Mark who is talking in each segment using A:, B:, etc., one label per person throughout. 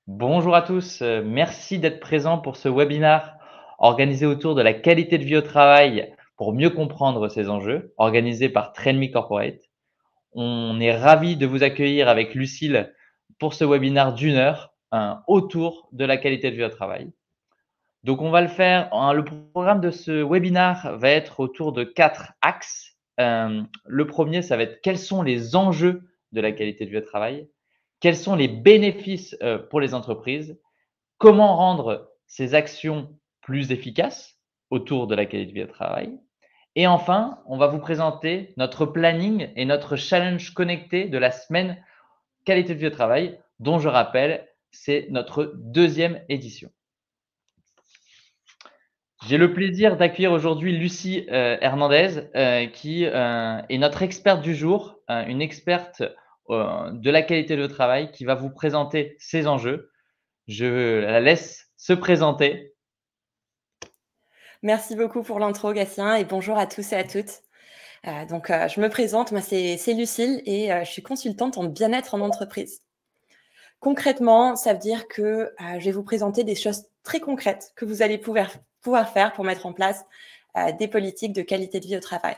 A: Bonjour à tous, merci d'être présents pour ce webinaire organisé autour de la qualité de vie au travail pour mieux comprendre ces enjeux, organisé par Trainme Corporate. On est ravis de vous accueillir avec Lucille pour ce webinaire d'une heure autour de la qualité de vie au travail. Donc on va le faire, le programme de ce webinaire va être autour de 4 axes. Le premier, ça va être quels sont les enjeux de la qualité de vie au travail? Quels sont les bénéfices, pour les entreprises? Comment rendre ces actions plus efficaces autour de la qualité de vie au travail? Et enfin, on va vous présenter notre planning et notre challenge connecté de la semaine qualité de vie au travail, dont je rappelle, c'est notre deuxième édition. J'ai le plaisir d'accueillir aujourd'hui Lucie Hernandez, qui est notre experte du jour, une experte de la qualité de travail qui va vous présenter ces enjeux. Je la laisse se présenter.
B: Merci beaucoup pour l'intro, Gatien, et bonjour à tous et à toutes. Je me présente, moi c'est Lucille et je suis consultante en bien-être en entreprise. Concrètement, ça veut dire que je vais vous présenter des choses très concrètes que vous allez pouvoir faire pour mettre en place des politiques de qualité de vie au travail.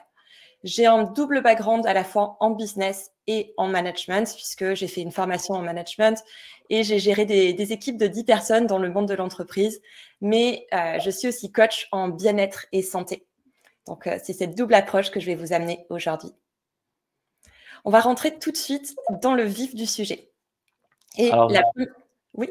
B: J'ai un double background à la fois en business et en management, puisque j'ai fait une formation en management et j'ai géré des équipes de 10 personnes dans le monde de l'entreprise. Mais je suis aussi coach en bien-être et santé. Donc, c'est cette double approche que je vais vous amener aujourd'hui. On va rentrer tout de suite dans le vif du sujet. Et
A: Alors,
B: Oui,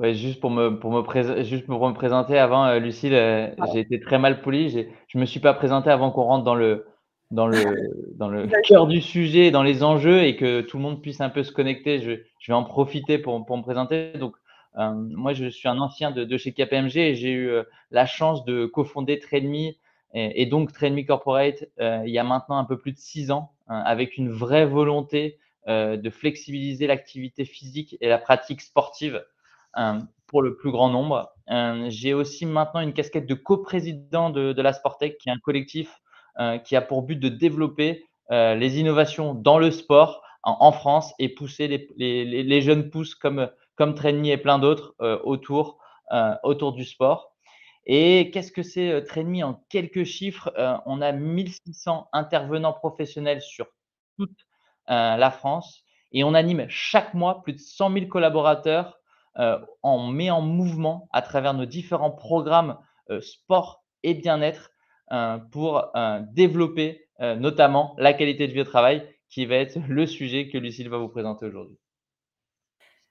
A: ouais, juste pour me présenter avant, Lucille,
B: pardon.
A: j'ai été très mal poli. Je me suis pas présenté avant qu'on rentre dans le dans le
B: D'accord.
A: cœur du sujet, dans les enjeux et que tout le monde puisse un peu se connecter. Je vais en profiter pour me présenter. Donc, moi, je suis un ancien de chez KPMG et j'ai eu, la chance de cofonder Trainme et donc Trainme Corporate, il y a maintenant un peu plus de 6 ans, avec une vraie volonté, de flexibiliser l'activité physique et la pratique sportive pour le plus grand nombre. J'ai aussi maintenant une casquette de coprésident de la Sportec, qui est un collectif qui a pour but de développer les innovations dans le sport en France et pousser les jeunes pousses comme Trainme et plein d'autres autour du sport. Et qu'est-ce que c'est Trainme en quelques chiffres? On a 1600 intervenants professionnels sur toute la France et on anime chaque mois plus de 100 000 collaborateurs. On met en mouvement à travers nos différents programmes sport et bien-être pour développer notamment la qualité de vie au travail qui va être le sujet que Lucille va vous présenter aujourd'hui.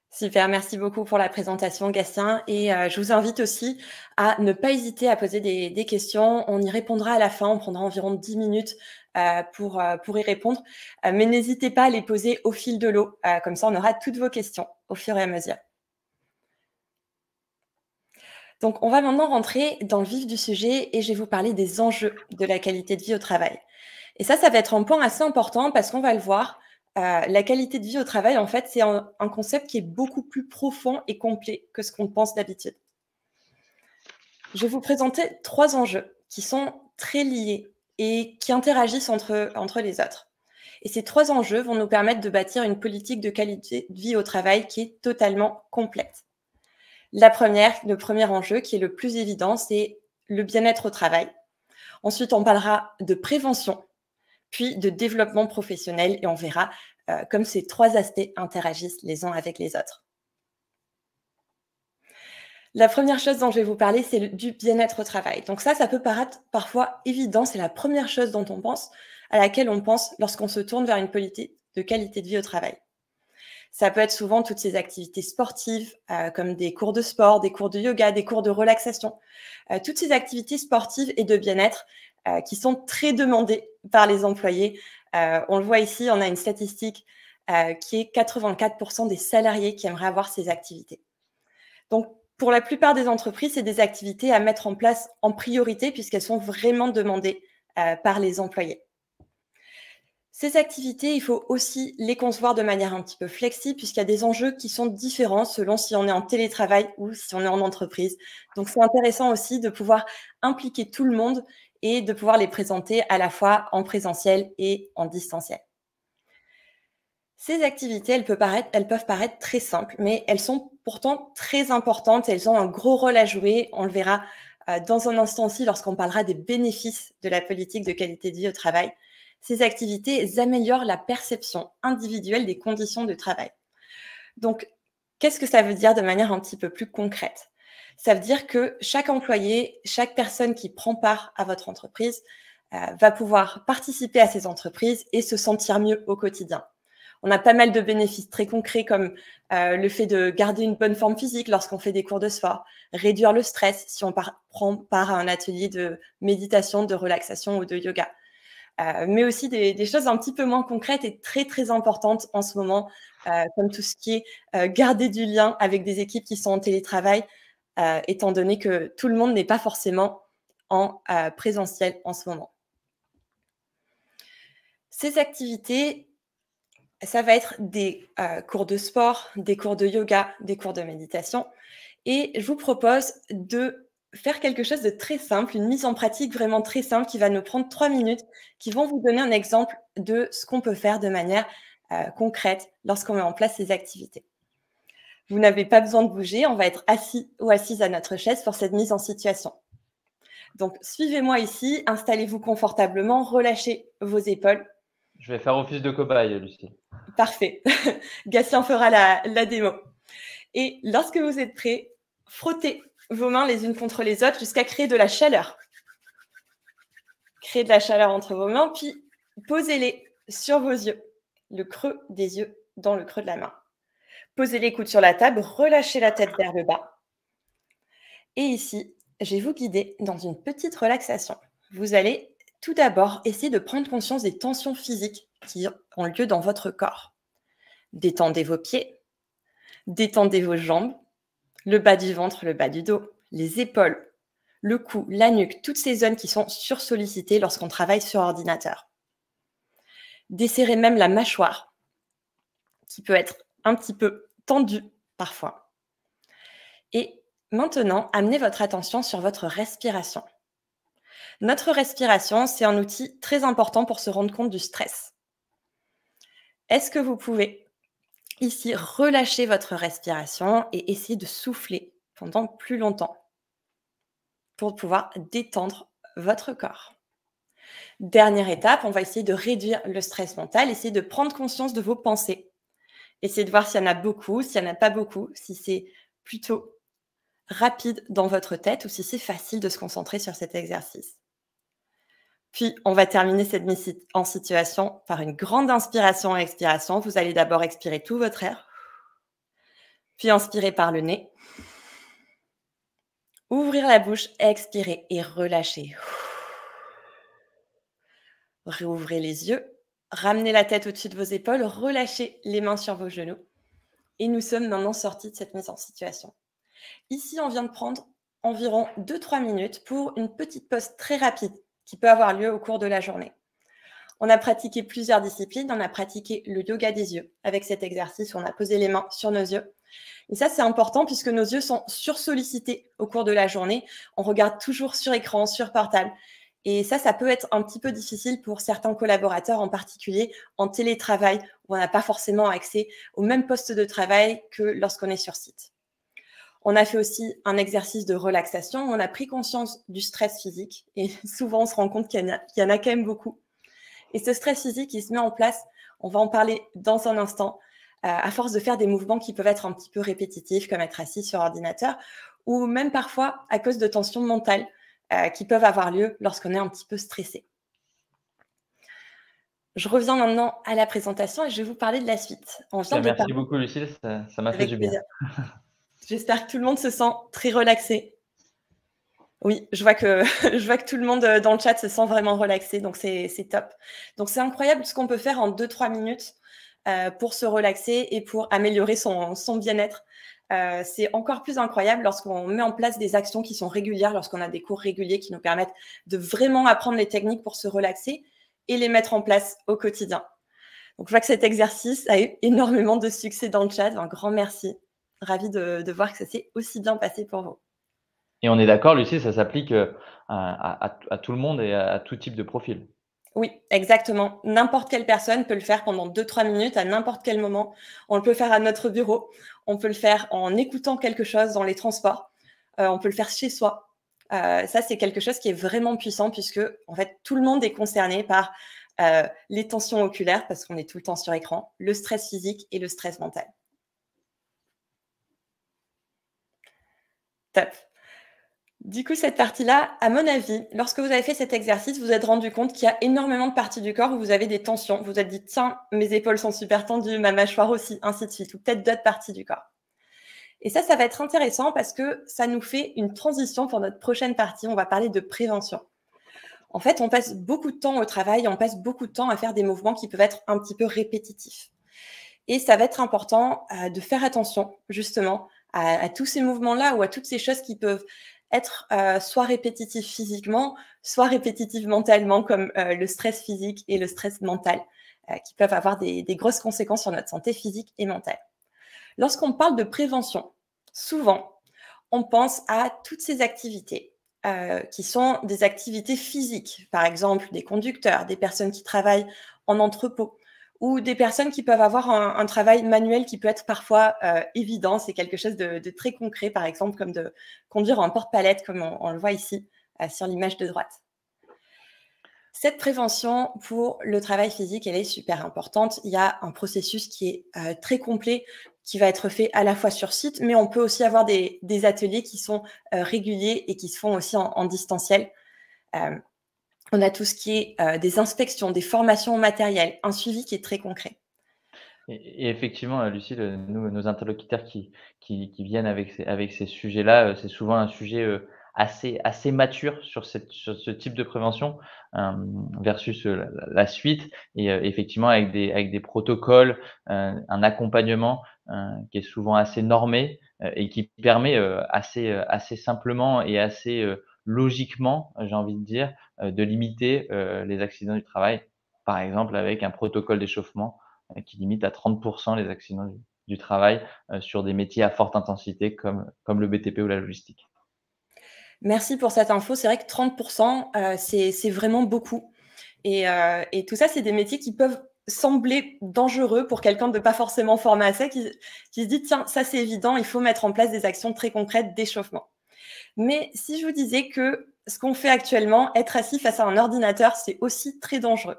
B: Super, merci beaucoup pour la présentation, Gatien. Et je vous invite aussi à ne pas hésiter à poser des questions. On y répondra à la fin. On prendra environ 10 minutes pour y répondre. Mais n'hésitez pas à les poser au fil de l'eau. Comme ça, on aura toutes vos questions au fur et à mesure. Donc, on va maintenant rentrer dans le vif du sujet et je vais vous parler des enjeux de la qualité de vie au travail. Et ça va être un point assez important parce qu'on va le voir, la qualité de vie au travail, en fait, c'est un concept qui est beaucoup plus profond et complet que ce qu'on pense d'habitude. Je vais vous présenter 3 enjeux qui sont très liés et qui interagissent entre les autres. Et ces 3 enjeux vont nous permettre de bâtir une politique de qualité de vie au travail qui est totalement complète. Le premier enjeu, qui est le plus évident, c'est le bien-être au travail. Ensuite, on parlera de prévention, puis de développement professionnel, et on verra comme ces 3 aspects interagissent les uns avec les autres. La première chose dont je vais vous parler, c'est du bien-être au travail. Donc ça peut paraître parfois évident, c'est la première chose à laquelle on pense lorsqu'on se tourne vers une politique de qualité de vie au travail. Ça peut être souvent toutes ces activités sportives, comme des cours de sport, des cours de yoga, des cours de relaxation. Toutes ces activités sportives et de bien-être qui sont très demandées par les employés. On le voit ici, on a une statistique qui est 84% des salariés qui aimeraient avoir ces activités. Donc, pour la plupart des entreprises, c'est des activités à mettre en place en priorité puisqu'elles sont vraiment demandées par les employés. Ces activités, il faut aussi les concevoir de manière un petit peu flexible puisqu'il y a des enjeux qui sont différents selon si on est en télétravail ou si on est en entreprise. Donc, c'est intéressant aussi de pouvoir impliquer tout le monde et de pouvoir les présenter à la fois en présentiel et en distanciel. Ces activités, elles peuvent paraître très simples, mais elles sont pourtant très importantes. Elles ont un gros rôle à jouer. On le verra dans un instant aussi lorsqu'on parlera des bénéfices de la politique de qualité de vie au travail. Ces activités, elles améliorent la perception individuelle des conditions de travail. Donc, qu'est-ce que ça veut dire de manière un petit peu plus concrète? Ça veut dire que chaque employé, chaque personne qui prend part à votre entreprise va pouvoir participer à ces entreprises et se sentir mieux au quotidien. On a pas mal de bénéfices très concrets comme le fait de garder une bonne forme physique lorsqu'on fait des cours de sport, réduire le stress si on prend part à un atelier de méditation, de relaxation ou de yoga. Mais aussi des choses un petit peu moins concrètes et très, très importantes en ce moment, comme tout ce qui est garder du lien avec des équipes qui sont en télétravail, étant donné que tout le monde n'est pas forcément en présentiel en ce moment. Ces activités, ça va être des cours de sport, des cours de yoga, des cours de méditation. Et je vous propose de faire quelque chose de très simple, une mise en pratique vraiment très simple qui va nous prendre 3 minutes, qui vont vous donner un exemple de ce qu'on peut faire de manière concrète lorsqu'on met en place ces activités. Vous n'avez pas besoin de bouger, on va être assis ou assise à notre chaise pour cette mise en situation. Donc, suivez-moi ici, installez-vous confortablement, relâchez vos épaules.
A: Je vais faire office de cobaye, Lucie.
B: Parfait. Gatien fera la démo. Et lorsque vous êtes prêts, frottez vos mains les unes contre les autres jusqu'à créer de la chaleur. Créez de la chaleur entre vos mains, puis posez-les sur vos yeux, le creux des yeux dans le creux de la main. Posez les coudes sur la table, relâchez la tête vers le bas. Et ici, je vais vous guider dans une petite relaxation. Vous allez tout d'abord essayer de prendre conscience des tensions physiques qui ont lieu dans votre corps. Détendez vos pieds, détendez vos jambes, le bas du ventre, le bas du dos, les épaules, le cou, la nuque, toutes ces zones qui sont sursollicitées lorsqu'on travaille sur ordinateur. Desserrez même la mâchoire, qui peut être un petit peu tendue parfois. Et maintenant, amenez votre attention sur votre respiration. Notre respiration, c'est un outil très important pour se rendre compte du stress. Est-ce que vous pouvez ici relâcher votre respiration et essayer de souffler pendant plus longtemps pour pouvoir détendre votre corps? Dernière étape, on va essayer de réduire le stress mental, essayer de prendre conscience de vos pensées. Essayez de voir s'il y en a beaucoup, s'il n'y en a pas beaucoup, si c'est plutôt rapide dans votre tête ou si c'est facile de se concentrer sur cet exercice. Puis, on va terminer cette mise en situation par une grande inspiration et expiration. Vous allez d'abord expirer tout votre air, puis inspirer par le nez. Ouvrir la bouche, expirer et relâcher. Réouvrez les yeux, ramenez la tête au-dessus de vos épaules, relâchez les mains sur vos genoux. Et nous sommes maintenant sortis de cette mise en situation. Ici, on vient de prendre environ 2-3 minutes pour une petite pause très rapide qui peut avoir lieu au cours de la journée. On a pratiqué plusieurs disciplines. On a pratiqué le yoga des yeux avec cet exercice où on a posé les mains sur nos yeux. Et ça, c'est important puisque nos yeux sont sursollicités au cours de la journée. On regarde toujours sur écran, sur portable. Et ça peut être un petit peu difficile pour certains collaborateurs, en particulier en télétravail, où on n'a pas forcément accès au même poste de travail que lorsqu'on est sur site. On a fait aussi un exercice de relaxation. On a pris conscience du stress physique. Et souvent, on se rend compte qu'il y en a quand même beaucoup. Et ce stress physique, il se met en place, on va en parler dans un instant, à force de faire des mouvements qui peuvent être un petit peu répétitifs, comme être assis sur ordinateur, ou même parfois à cause de tensions mentales qui peuvent avoir lieu lorsqu'on est un petit peu stressé. Je reviens maintenant à la présentation et je vais vous parler de la suite.
A: Merci beaucoup, Lucille, ça m'a fait du bien.
B: J'espère que tout le monde se sent très relaxé. Oui, je vois que tout le monde dans le chat se sent vraiment relaxé, donc c'est top. Donc c'est incroyable ce qu'on peut faire en 2-3 minutes pour se relaxer et pour améliorer son bien-être. C'est encore plus incroyable lorsqu'on met en place des actions qui sont régulières, lorsqu'on a des cours réguliers qui nous permettent de vraiment apprendre les techniques pour se relaxer et les mettre en place au quotidien. Donc je vois que cet exercice a eu énormément de succès dans le chat. Un grand merci. Ravie de voir que ça s'est aussi bien passé pour vous.
A: Et on est d'accord, Lucie, ça s'applique à tout le monde et à tout type de profil.
B: Oui, exactement. N'importe quelle personne peut le faire pendant 2-3 minutes à n'importe quel moment. On le peut faire à notre bureau, on peut le faire en écoutant quelque chose dans les transports, on peut le faire chez soi. Ça, c'est quelque chose qui est vraiment puissant puisque, en fait, tout le monde est concerné par, les tensions oculaires parce qu'on est tout le temps sur écran, le stress physique et le stress mental. Top. Du coup, cette partie-là, à mon avis, lorsque vous avez fait cet exercice, vous vous êtes rendu compte qu'il y a énormément de parties du corps où vous avez des tensions. Vous vous êtes dit: «Tiens, mes épaules sont super tendues, ma mâchoire aussi», ainsi de suite, ou peut-être d'autres parties du corps. Et ça va être intéressant parce que ça nous fait une transition pour notre prochaine partie. On va parler de prévention. En fait, on passe beaucoup de temps au travail, on passe beaucoup de temps à faire des mouvements qui peuvent être un petit peu répétitifs. Et ça va être important, de faire attention justement à tous ces mouvements-là ou à toutes ces choses qui peuvent être, soit répétitifs physiquement, soit répétitifs mentalement comme, le stress physique et le stress mental, qui peuvent avoir des grosses conséquences sur notre santé physique et mentale. Lorsqu'on parle de prévention, souvent, on pense à toutes ces activités, qui sont des activités physiques. Par exemple, des conducteurs, des personnes qui travaillent en entrepôt ou des personnes qui peuvent avoir un travail manuel qui peut être parfois, évident. C'est quelque chose de très concret, par exemple, comme de conduire un porte-palette comme on le voit ici, sur l'image de droite. Cette prévention pour le travail physique, elle est super importante. Il y a un processus qui est, très complet, qui va être fait à la fois sur site, mais on peut aussi avoir des ateliers qui sont, réguliers et qui se font aussi en distanciel. Hem, on a tout ce qui est, des inspections, des formations au matériel, un suivi qui est très concret.
A: Et effectivement, Lucile, nous, nos interlocuteurs qui viennent avec ces sujets-là, c'est souvent un sujet, assez mature sur ce type de prévention, versus, la suite et effectivement avec des protocoles, un accompagnement, qui est souvent assez normé, et qui permet, assez simplement et assez, logiquement, j'ai envie de dire, de limiter, les accidents du travail. Par exemple, avec un protocole d'échauffement qui limite à 30 les accidents du travail, sur des métiers à forte intensité comme le BTP ou la logistique.
B: Merci pour cette info. C'est vrai que 30 c'est vraiment beaucoup et tout ça, c'est des métiers qui peuvent sembler dangereux pour quelqu'un de pas forcément formé à ça, qui se dit: «Tiens, ça, c'est évident, il faut mettre en place des actions très concrètes d'échauffement». Mais si je vous disais que ce qu'on fait actuellement, être assis face à un ordinateur, c'est aussi très dangereux.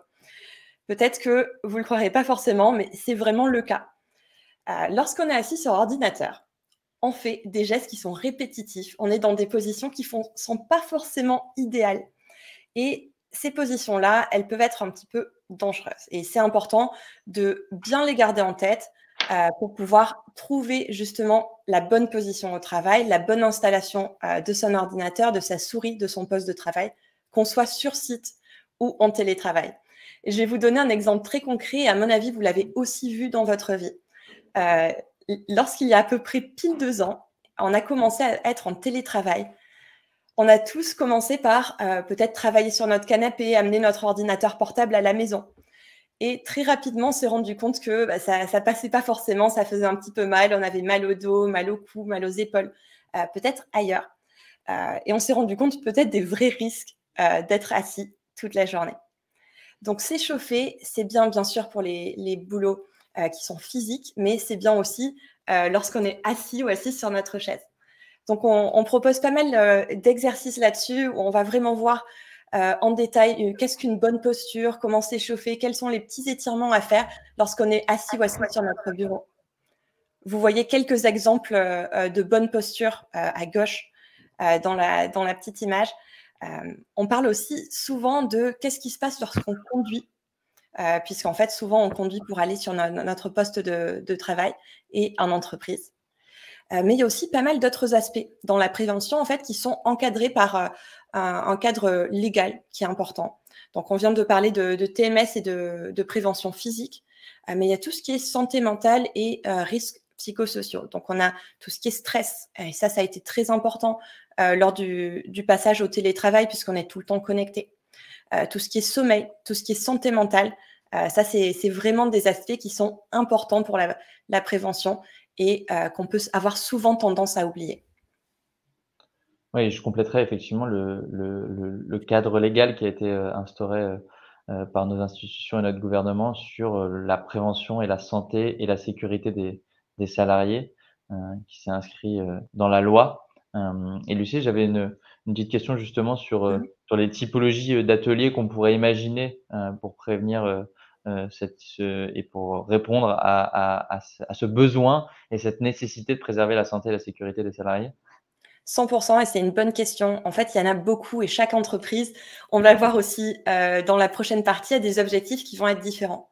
B: Peut-être que vous le croirez pas forcément, mais c'est vraiment le cas. Lorsqu'on est assis sur ordinateur, on fait des gestes qui sont répétitifs, on est dans des positions qui sont pas forcément idéales et ces positions-là, elles peuvent être un petit peu dangereuses et c'est important de bien les garder en tête, pour pouvoir trouver justement la bonne position au travail, la bonne installation, de son ordinateur, de sa souris, de son poste de travail, qu'on soit sur site ou en télétravail. Et je vais vous donner un exemple très concret et à mon avis, vous l'avez aussi vu dans votre vie. Heu, lorsqu'il y a à peu près pile 2 ans, on a commencé à être en télétravail. On a tous commencé par, peut-être travailler sur notre canapé, amener notre ordinateur portable à la maison et très rapidement, on s'est rendu compte que, bah, ça passait pas forcément, ça faisait un petit peu mal, on avait mal au dos, mal au cou, mal aux épaules, peut-être ailleurs, et on s'est rendu compte peut-être des vrais risques, d'être assis toute la journée. Donc s'échauffer, c'est bien, bien sûr pour les boulots, qui sont physiques, mais c'est bien aussi, lorsqu'on est assis ou assise sur notre chaise. Donc on propose pas mal, d'exercices là-dessus où on va vraiment voir, en détail, qu'est-ce qu'une bonne posture, comment s'échauffer, quels sont les petits étirements à faire lorsqu'on est assis ou assise sur notre bureau. Vous voyez quelques exemples, de bonne posture, à gauche, dans la petite image. On parle aussi souvent de qu'est-ce qui se passe lorsqu'on conduit, puisqu'en fait souvent on conduit pour aller sur notre poste de travail et en entreprise. Mais il y a aussi pas mal d'autres aspects dans la prévention, en fait, qui sont encadrés par, un cadre, légal qui est important. Donc on vient de parler de TMS et de prévention physique, mais il y a tout ce qui est santé mentale et risques psychosociaux. Donc on a tout ce qui est stress et ça a été très important, lors du passage au télétravail puisqu'on est tout le temps connecté. Tout ce qui est sommeil, tout ce qui est santé mentale, ça c'est vraiment des aspects qui sont importants pour la prévention et qu'on peut avoir souvent tendance à oublier.
A: Oui, je compléterais effectivement le cadre légal qui a été, instauré, par nos institutions et notre gouvernement sur, la prévention et la santé et la sécurité des salariés, qui s'est inscrit, dans la loi. Et Lucie, j'avais une petite question justement
B: Mmh.
A: sur les typologies, d'ateliers qu'on pourrait imaginer, pour prévenir, et pour répondre à ce besoin et cette nécessité de préserver la santé et la sécurité des salariés?
B: 100 et c'est une bonne question. En fait, il y en a beaucoup et chaque entreprise, on va le voir aussi, dans la prochaine partie, a des objectifs qui vont être différents.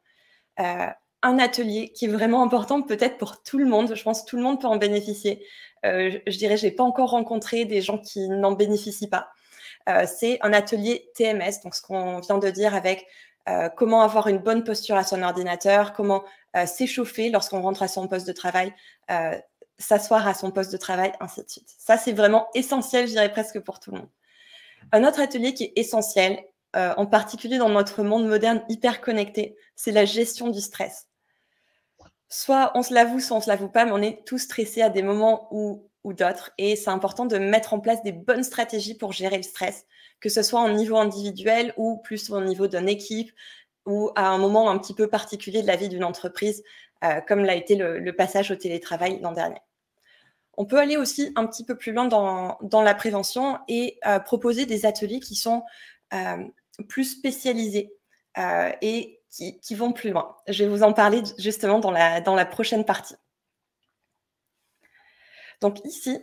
B: Heu, un atelier qui est vraiment important peut-être pour tout le monde, je pense que tout le monde peut en bénéficier. Je dirais, j'ai pas encore rencontré des gens qui n'en bénéficient pas. C'est un atelier TMS, donc ce qu'on vient de dire avec, comment avoir une bonne posture à son ordinateur, comment, s'échauffer lorsqu'on rentre à son poste de travail, heu, s'asseoir à son poste de travail, ainsi de suite. Ça, c'est vraiment essentiel, je dirais presque pour tout le monde. Un autre atelier qui est essentiel, en particulier dans notre monde moderne hyper connecté, c'est la gestion du stress. Soit on se l'avoue, soit on se l'avoue pas, mais on est tous stressés à des moments ou d'autres et c'est important de mettre en place des bonnes stratégies pour gérer le stress, que ce soit au niveau individuel ou plus au niveau d'une équipe ou à un moment un petit peu particulier de la vie d'une entreprise, comme l'a été le passage au télétravail l'an dernier. On peut aller aussi un petit peu plus loin dans la prévention et proposer des ateliers qui sont, plus spécialisés, et qui vont plus loin. Je vais vous en parler justement dans la prochaine partie. Donc ici,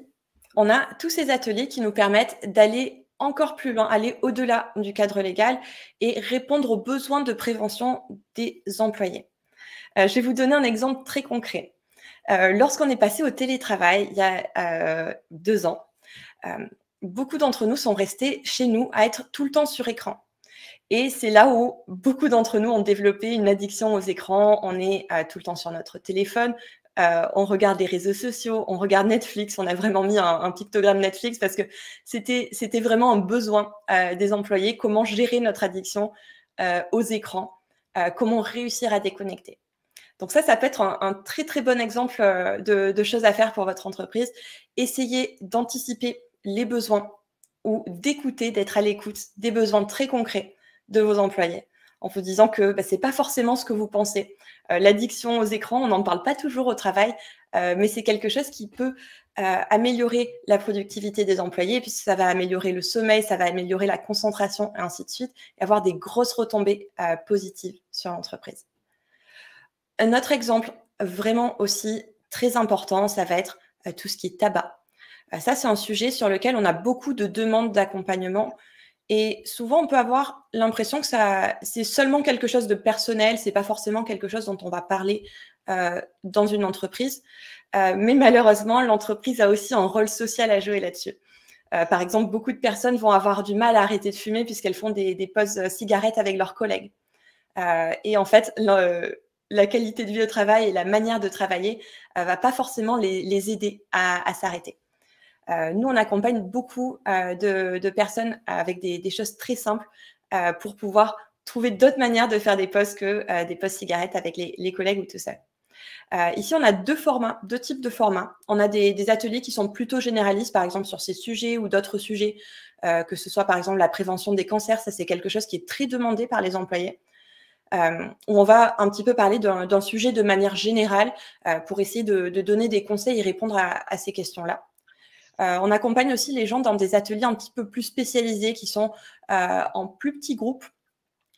B: on a tous ces ateliers qui nous permettent d'aller encore plus loin, aller au-delà du cadre légal et répondre aux besoins de prévention des employés. Je vais vous donner un exemple très concret. Lorsqu'on est passé au télétravail il y a, 2 ans, beaucoup d'entre nous sont restés chez nous à être tout le temps sur écran. Et c'est là où beaucoup d'entre nous ont développé une addiction aux écrans. On est, tout le temps sur notre téléphone, on regarde les réseaux sociaux, on regarde Netflix. On a vraiment mis un pictogramme Netflix parce que c'était vraiment un besoin, des employés. Comment gérer notre addiction, aux écrans? Comment réussir à déconnecter? Donc ça peut être un très, très bon exemple, de choses à faire pour votre entreprise. Essayez d'anticiper les besoins ou d'écouter, d'être à l'écoute des besoins très concrets de vos employés, en vous disant que, c'est pas forcément ce que vous pensez. L'addiction aux écrans, on n'en parle pas toujours au travail, mais c'est quelque chose qui peut, améliorer la productivité des employés puisque ça va améliorer le sommeil, ça va améliorer la concentration et ainsi de suite et avoir des grosses retombées, positives sur l'entreprise. Un autre exemple vraiment aussi très important, ça va être, tout ce qui est tabac. Ça, c'est un sujet sur lequel on a beaucoup de demandes d'accompagnement et souvent on peut avoir l'impression que c'est seulement quelque chose de personnel, c'est pas forcément quelque chose dont on va parler, dans une entreprise. Mais malheureusement, l'entreprise a aussi un rôle social à jouer là-dessus. Par exemple, beaucoup de personnes vont avoir du mal à arrêter de fumer puisqu'elles font des pauses, cigarettes avec leurs collègues. Et en fait, la qualité de vie au travail et la manière de travailler, va pas forcément les aider à s'arrêter. Nous, on accompagne beaucoup, de personnes avec des choses très simples, pour pouvoir trouver d'autres manières de faire des pauses que, des pauses cigarettes avec les collègues ou tout seul. Ici, on a 2 formats, 2 types de formats. On a des ateliers qui sont plutôt généralistes, par exemple sur ces sujets ou d'autres sujets, que ce soit par exemple la prévention des cancers, ça c'est quelque chose qui est très demandé par les employés. Où on va un petit peu parler d'un sujet de manière générale, pour essayer de donner des conseils et répondre à ces questions-là. On accompagne aussi les gens dans des ateliers un petit peu plus spécialisés qui sont, en plus petits groupes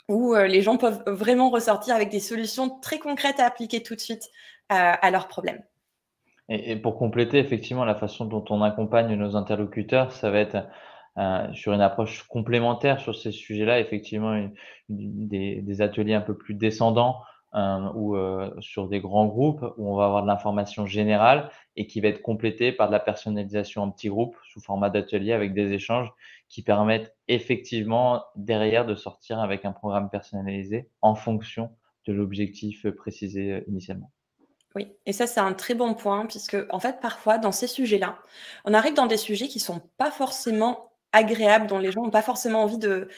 B: où, les gens peuvent vraiment ressortir avec des solutions très concrètes à appliquer tout de suite, à leurs problèmes.
A: Et pour compléter effectivement la façon dont on accompagne nos interlocuteurs, ça va être, sur une approche complémentaire sur ces sujets-là, effectivement des ateliers un peu plus descendants, ou, sur des grands groupes où on va avoir de l'information générale et qui va être complétée par de la personnalisation en petits groupes sous format d'atelier avec des échanges qui permettent effectivement derrière de sortir avec un programme personnalisé en fonction de l'objectif, précisé, initialement.
B: Oui et ça, c'est un très bon point puisque, en fait, parfois, dans ces sujets-là, on arrive dans des sujets qui sont pas forcément agréables, dont les gens ont pas forcément envie de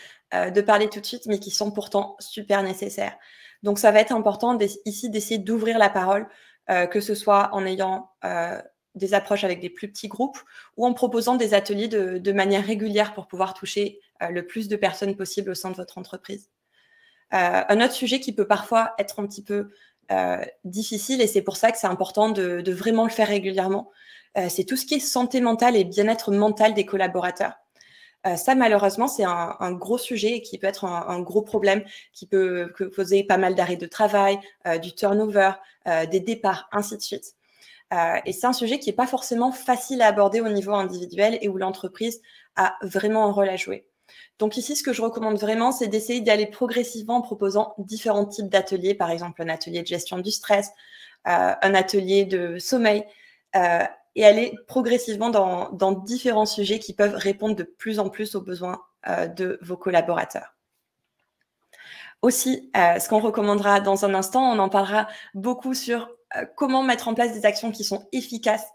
B: parler tout de suite, mais qui sont pourtant super nécessaires. Donc ça va être important d'essayer d'ouvrir la parole, que ce soit en ayant, des approches avec des plus petits groupes ou en proposant des ateliers de manière régulière pour pouvoir toucher, le plus de personnes possible au sein de votre entreprise. Un autre sujet qui peut parfois être un petit peu difficile, et c'est pour ça que c'est important de vraiment le faire régulièrement, c'est tout ce qui est santé mentale et bien-être mental des collaborateurs. Ça, malheureusement, c'est un gros sujet qui peut être un gros problème, qui peut causer pas mal d'arrêts de travail, du turnover, des départs, ainsi de suite. Et c'est un sujet qui n'est pas forcément facile à aborder au niveau individuel et où l'entreprise a vraiment un rôle à jouer. Donc ici, ce que je recommande vraiment, c'est d'essayer d'aller progressivement en proposant différents types d'ateliers, par exemple un atelier de gestion du stress, un atelier de sommeil, et aller progressivement dans différents sujets qui peuvent répondre de plus en plus aux besoins de vos collaborateurs. Aussi, ce qu'on recommandera dans un instant, on en parlera beaucoup sur comment mettre en place des actions qui sont efficaces,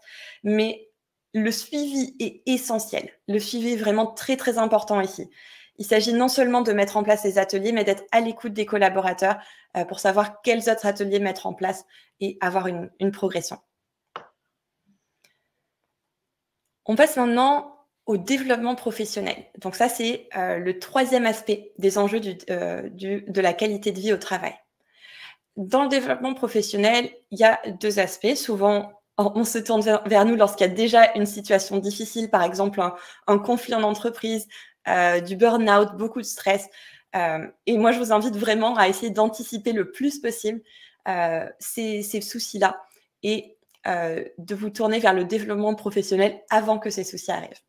B: mais le suivi est essentiel. Le suivi est vraiment très, très important ici. Il s'agit non seulement de mettre en place les ateliers, mais d'être à l'écoute des collaborateurs pour savoir quels autres ateliers mettre en place et avoir une progression. On passe maintenant au développement professionnel. Donc ça, c'est le troisième aspect des enjeux de la qualité de vie au travail. Dans le développement professionnel, il y a deux aspects. Souvent, on se tourne vers nous lorsqu'il y a déjà une situation difficile, par exemple un conflit en entreprise, du burn-out, beaucoup de stress. Et moi, je vous invite vraiment à essayer d'anticiper le plus possible ces soucis-là et de vous tourner vers le développement professionnel avant que ces soucis arrivent.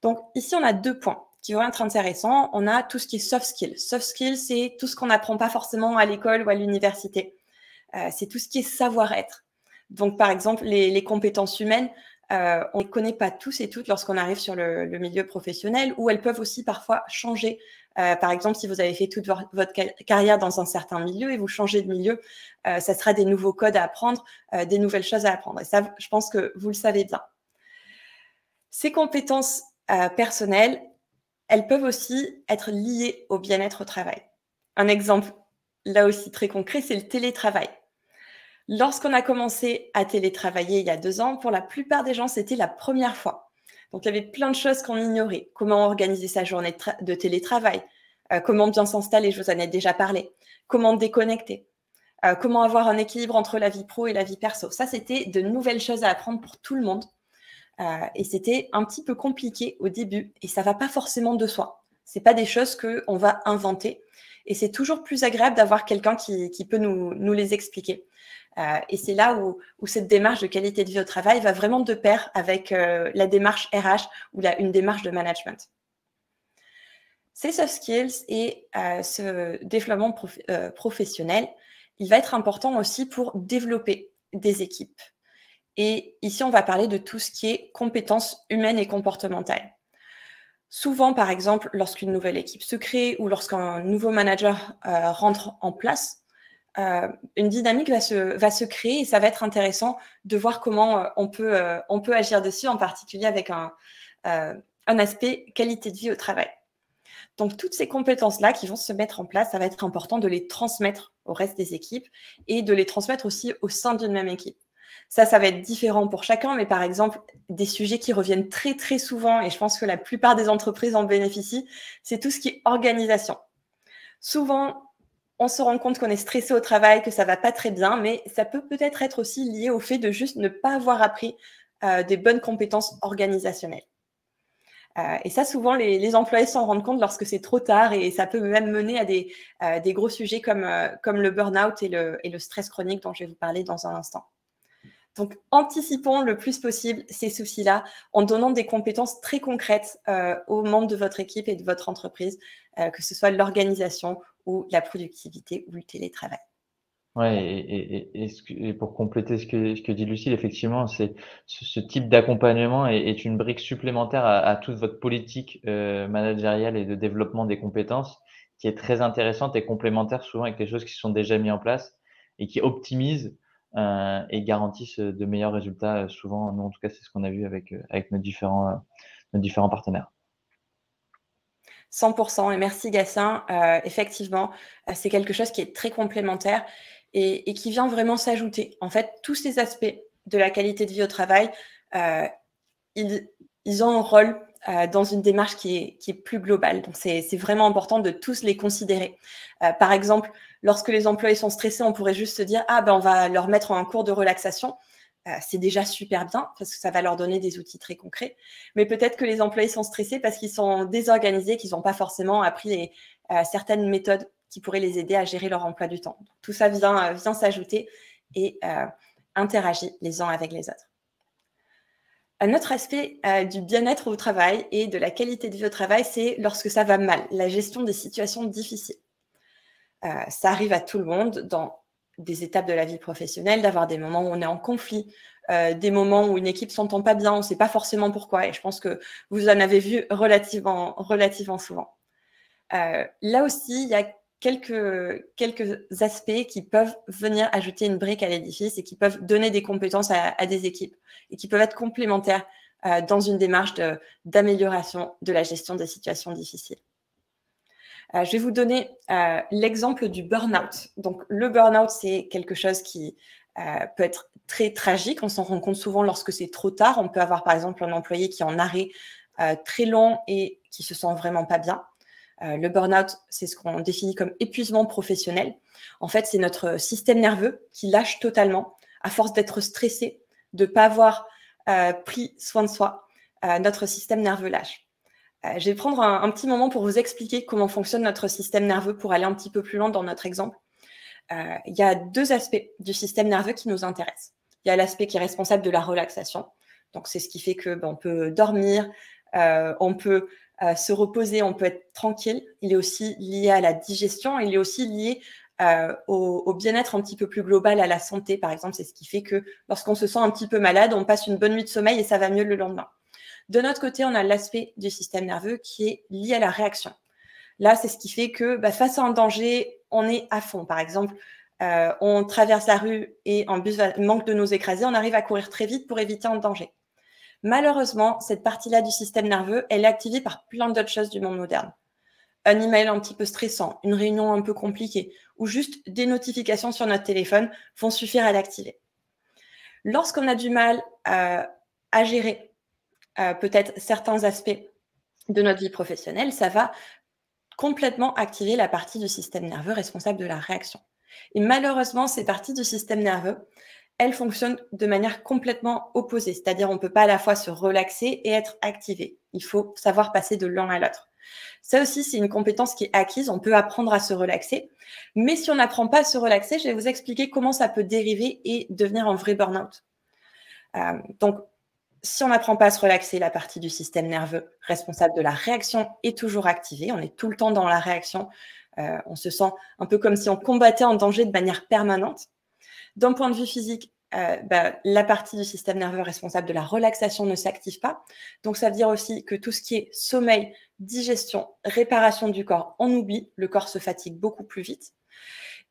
B: Donc ici, on a 2 points qui vont être intéressants. On a tout ce qui est soft skills. Soft skills, c'est tout ce qu'on n'apprend pas forcément à l'école ou à l'université. C'est tout ce qui est savoir-être. Donc, par exemple, les compétences humaines, on ne les connaît pas tous et toutes lorsqu'on arrive sur le milieu professionnel, ou elles peuvent aussi parfois changer. Par exemple, si vous avez fait toute votre carrière dans un certain milieu et vous changez de milieu, ça sera des nouveaux codes à apprendre, des nouvelles choses à apprendre. Et ça, je pense que vous le savez bien. Ces compétences personnelles, elles peuvent aussi être liées au bien-être au travail. Un exemple, là aussi très concret, c'est le télétravail. Lorsqu'on a commencé à télétravailler il y a 2 ans, pour la plupart des gens, c'était la première fois. Donc, il y avait plein de choses qu'on ignorait. Comment organiser sa journée de télétravail, comment bien s'installer, je vous en ai déjà parlé, comment déconnecter, comment avoir un équilibre entre la vie pro et la vie perso. Ça, c'était de nouvelles choses à apprendre pour tout le monde. Et c'était un petit peu compliqué au début. Et ça ne va pas forcément de soi. Ce n'est pas des choses qu'on va inventer. Et c'est toujours plus agréable d'avoir quelqu'un qui peut nous les expliquer. Et c'est là où cette démarche de qualité de vie au travail va vraiment de pair avec la démarche RH ou une démarche de management. Ces soft skills et ce développement professionnel, il va être important aussi pour développer des équipes. Et ici, on va parler de tout ce qui est compétences humaines et comportementales. Souvent, par exemple, lorsqu'une nouvelle équipe se crée ou lorsqu'un nouveau manager rentre en place, une dynamique va se créer et ça va être intéressant de voir comment on peut agir dessus, en particulier avec un aspect qualité de vie au travail. Donc, toutes ces compétences-là qui vont se mettre en place, ça va être important de les transmettre au reste des équipes et de les transmettre aussi au sein d'une même équipe. Ça va être différent pour chacun, mais par exemple, des sujets qui reviennent très, très souvent, et je pense que la plupart des entreprises en bénéficient, c'est tout ce qui est organisation. Souvent, on se rend compte qu'on est stressé au travail, que ça ne va pas très bien, mais ça peut peut-être être aussi lié au fait de juste ne pas avoir appris des bonnes compétences organisationnelles. Et ça, souvent, les employés s'en rendent compte lorsque c'est trop tard et ça peut même mener à des gros sujets comme le burn-out et le stress chronique dont je vais vous parler dans un instant. Donc, anticipons le plus possible ces soucis-là en donnant des compétences très concrètes aux membres de votre équipe et de votre entreprise, que ce soit l'organisation ou la productivité ou le télétravail.
A: Ouais, et pour compléter ce que dit Lucille, effectivement, c'est ce type d'accompagnement est une brique supplémentaire à toute votre politique managériale et de développement des compétences, qui est très intéressante et complémentaire souvent avec les choses qui sont déjà mises en place et qui optimisent et garantissent de meilleurs résultats. Souvent, nous en tout cas, c'est ce qu'on a vu avec nos différents partenaires.
B: 100%, et merci Gatien. Effectivement, c'est quelque chose qui est très complémentaire et qui vient vraiment s'ajouter. En fait, tous ces aspects de la qualité de vie au travail, ils ont un rôle dans une démarche qui est plus globale. Donc, c'est vraiment important de tous les considérer. Par exemple, lorsque les employés sont stressés, on pourrait juste se dire « Ah, ben, on va leur mettre un cours de relaxation ». C'est déjà super bien parce que ça va leur donner des outils très concrets. Mais peut-être que les employés sont stressés parce qu'ils sont désorganisés, qu'ils n'ont pas forcément appris certaines méthodes qui pourraient les aider à gérer leur emploi du temps. Tout ça vient s'ajouter et interagit les uns avec les autres. Un autre aspect du bien-être au travail et de la qualité de vie au travail, c'est lorsque ça va mal, la gestion des situations difficiles. Ça arrive à tout le monde dans des étapes de la vie professionnelle, d'avoir des moments où on est en conflit, des moments où une équipe ne s'entend pas bien, on ne sait pas forcément pourquoi. Et je pense que vous en avez vu relativement souvent. Là aussi, il y a quelques aspects qui peuvent venir ajouter une brique à l'édifice et qui peuvent donner des compétences à des équipes et qui peuvent être complémentaires dans une démarche d'amélioration de la gestion des situations difficiles. Je vais vous donner l'exemple du burn-out. Donc, le burn-out, c'est quelque chose qui peut être très tragique. On s'en rend compte souvent lorsque c'est trop tard. On peut avoir, par exemple, un employé qui est en arrêt très long et qui se sent vraiment pas bien. Le burn-out, c'est ce qu'on définit comme épuisement professionnel. En fait, c'est notre système nerveux qui lâche totalement à force d'être stressé, de ne pas avoir pris soin de soi. Notre système nerveux lâche. Je vais prendre un petit moment pour vous expliquer comment fonctionne notre système nerveux pour aller un petit peu plus loin dans notre exemple. Il y a deux aspects du système nerveux qui nous intéressent. Il y a l'aspect qui est responsable de la relaxation. Donc, c'est ce qui fait que on peut dormir, on peut se reposer, on peut être tranquille. Il est aussi lié à la digestion, il est aussi lié au bien-être un petit peu plus global, à la santé, par exemple. C'est ce qui fait que lorsqu'on se sent un petit peu malade, on passe une bonne nuit de sommeil et ça va mieux le lendemain. De notre côté, on a l'aspect du système nerveux qui est lié à la réaction. Là, c'est ce qui fait que face à un danger, on est à fond. Par exemple, on traverse la rue et un bus manque de nous écraser, on arrive à courir très vite pour éviter un danger. Malheureusement, cette partie-là du système nerveux, elle est activée par plein d'autres choses du monde moderne. Un email un petit peu stressant, une réunion un peu compliquée, ou juste des notifications sur notre téléphone vont suffire à l'activer. Lorsqu'on a du mal à gérer peut-être certains aspects de notre vie professionnelle, ça va complètement activer la partie du système nerveux responsable de la réaction. Et malheureusement, ces parties du système nerveux, elles fonctionnent de manière complètement opposée. C'est-à-dire, on ne peut pas à la fois se relaxer et être activé. Il faut savoir passer de l'un à l'autre. Ça aussi, c'est une compétence qui est acquise. On peut apprendre à se relaxer. Mais si on n'apprend pas à se relaxer, je vais vous expliquer comment ça peut dériver et devenir un vrai burn-out. Donc, si on n'apprend pas à se relaxer, la partie du système nerveux responsable de la réaction est toujours activée. On est tout le temps dans la réaction. On se sent un peu comme si on combattait un danger de manière permanente. D'un point de vue physique, la partie du système nerveux responsable de la relaxation ne s'active pas. Donc, ça veut dire aussi que tout ce qui est sommeil, digestion, réparation du corps, on oublie. Le corps se fatigue beaucoup plus vite.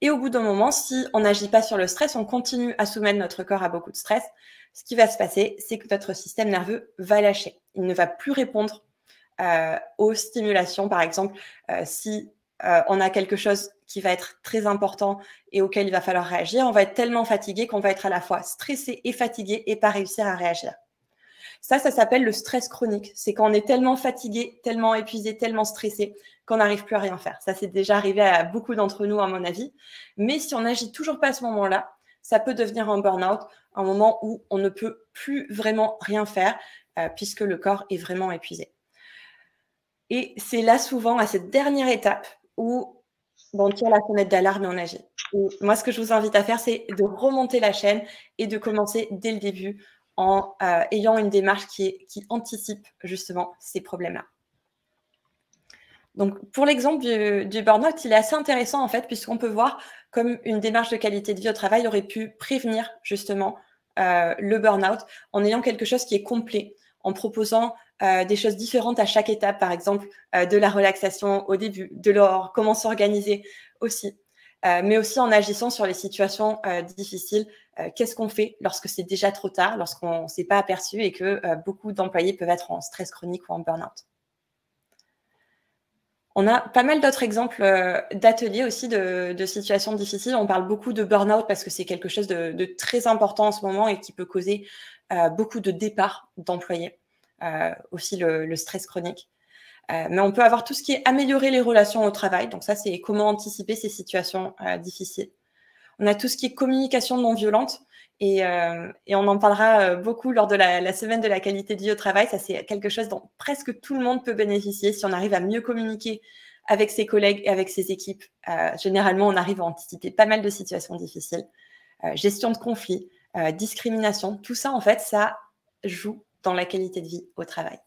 B: Et au bout d'un moment, si on n'agit pas sur le stress, on continue à soumettre notre corps à beaucoup de stress. Ce qui va se passer, c'est que notre système nerveux va lâcher. Il ne va plus répondre aux stimulations. Par exemple, si on a quelque chose qui va être très important et auquel il va falloir réagir, on va être tellement fatigué qu'on va être à la fois stressé et fatigué et pas réussir à réagir. Ça s'appelle le stress chronique. C'est quand on est tellement fatigué, tellement épuisé, tellement stressé qu'on n'arrive plus à rien faire. Ça, c'est déjà arrivé à beaucoup d'entre nous, à mon avis. Mais si on n'agit toujours pas à ce moment-là, ça peut devenir un burn-out, un moment où on ne peut plus vraiment rien faire puisque le corps est vraiment épuisé. Et c'est là souvent, à cette dernière étape, où on tire la sonnette d'alarme et on agit. Et moi, ce que je vous invite à faire, c'est de remonter la chaîne et de commencer dès le début en ayant une démarche qui anticipe justement ces problèmes-là. Donc, pour l'exemple du burn-out, il est assez intéressant en fait, puisqu'on peut voir comme une démarche de qualité de vie au travail aurait pu prévenir justement le burn-out en ayant quelque chose qui est complet, en proposant des choses différentes à chaque étape, par exemple de la relaxation au début, de leur comment s'organiser aussi, mais aussi en agissant sur les situations difficiles. Qu'est-ce qu'on fait lorsque c'est déjà trop tard, lorsqu'on ne s'est pas aperçu et que beaucoup d'employés peuvent être en stress chronique ou en burn-out. On a pas mal d'autres exemples d'ateliers aussi de situations difficiles. On parle beaucoup de burn-out parce que c'est quelque chose de très important en ce moment et qui peut causer beaucoup de départs d'employés. aussi le stress chronique. Mais on peut avoir tout ce qui est améliorer les relations au travail. Donc ça, c'est comment anticiper ces situations difficiles. On a tout ce qui est communication non violente. Et on en parlera beaucoup lors de la semaine de la qualité de vie au travail. Ça, c'est quelque chose dont presque tout le monde peut bénéficier si on arrive à mieux communiquer avec ses collègues et avec ses équipes. Généralement, on arrive à anticiper pas mal de situations difficiles. Gestion de conflits, discrimination, tout ça, en fait, ça joue dans la qualité de vie au travail.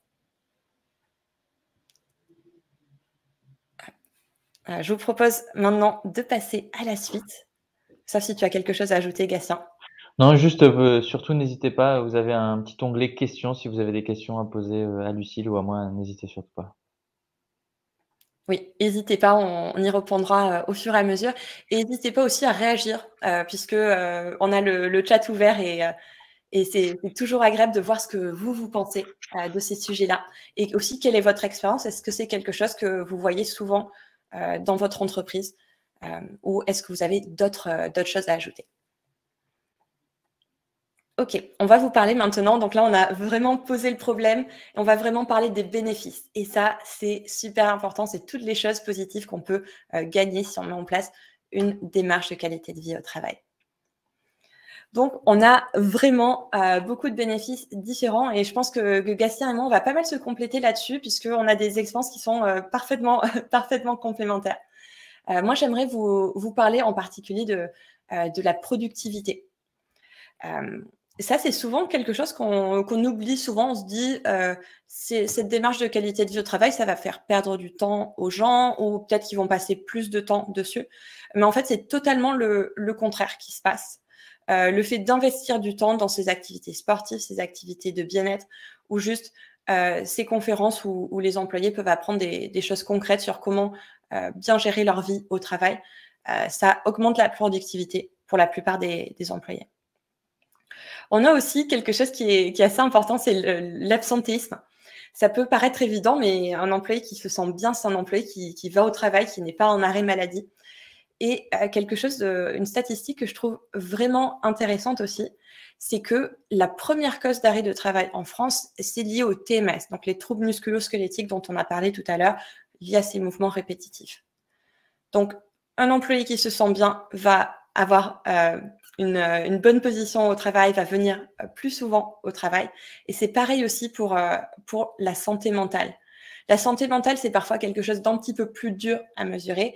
B: Je vous propose maintenant de passer à la suite, sauf si tu as quelque chose à ajouter, Gatien.
A: Non, juste, surtout n'hésitez pas, vous avez un petit onglet questions, si vous avez des questions à poser, à Lucile ou à moi, n'hésitez surtout pas.
B: Oui, n'hésitez pas, on y répondra au fur et à mesure. Et n'hésitez pas aussi à réagir, puisque on a le chat ouvert et c'est toujours agréable de voir ce que vous pensez de ces sujets-là. Et aussi, quelle est votre expérience? Est-ce que c'est quelque chose que vous voyez souvent dans votre entreprise ou est-ce que vous avez d'autres choses à ajouter? Ok, on va vous parler maintenant. Donc là, on a vraiment posé le problème et on va vraiment parler des bénéfices. Et ça, c'est super important. C'est toutes les choses positives qu'on peut gagner si on met en place une démarche de qualité de vie au travail. Donc, on a vraiment beaucoup de bénéfices différents et je pense que Gatien et moi, on va pas mal se compléter là-dessus puisqu'on a des expériences qui sont parfaitement complémentaires. Moi, j'aimerais vous parler en particulier de la productivité. Ça, c'est souvent quelque chose qu'on oublie souvent. On se dit, cette démarche de qualité de vie au travail, ça va faire perdre du temps aux gens ou peut-être qu'ils vont passer plus de temps dessus. Mais en fait, c'est totalement le contraire qui se passe. Le fait d'investir du temps dans ces activités sportives, ces activités de bien-être ou juste ces conférences où les employés peuvent apprendre des choses concrètes sur comment bien gérer leur vie au travail, ça augmente la productivité pour la plupart des employés. On a aussi quelque chose qui est assez important, c'est l'absentéisme. Ça peut paraître évident, mais un employé qui se sent bien, c'est un employé qui va au travail, qui n'est pas en arrêt maladie. Et une statistique que je trouve vraiment intéressante aussi, c'est que la première cause d'arrêt de travail en France, c'est lié au TMS, donc les troubles musculo-squelettiques dont on a parlé tout à l'heure, liés à ces mouvements répétitifs. Donc, un employé qui se sent bien va avoir une bonne position au travail, va venir plus souvent au travail. Et c'est pareil aussi pour la santé mentale. La santé mentale, c'est parfois quelque chose d'un petit peu plus dur à mesurer,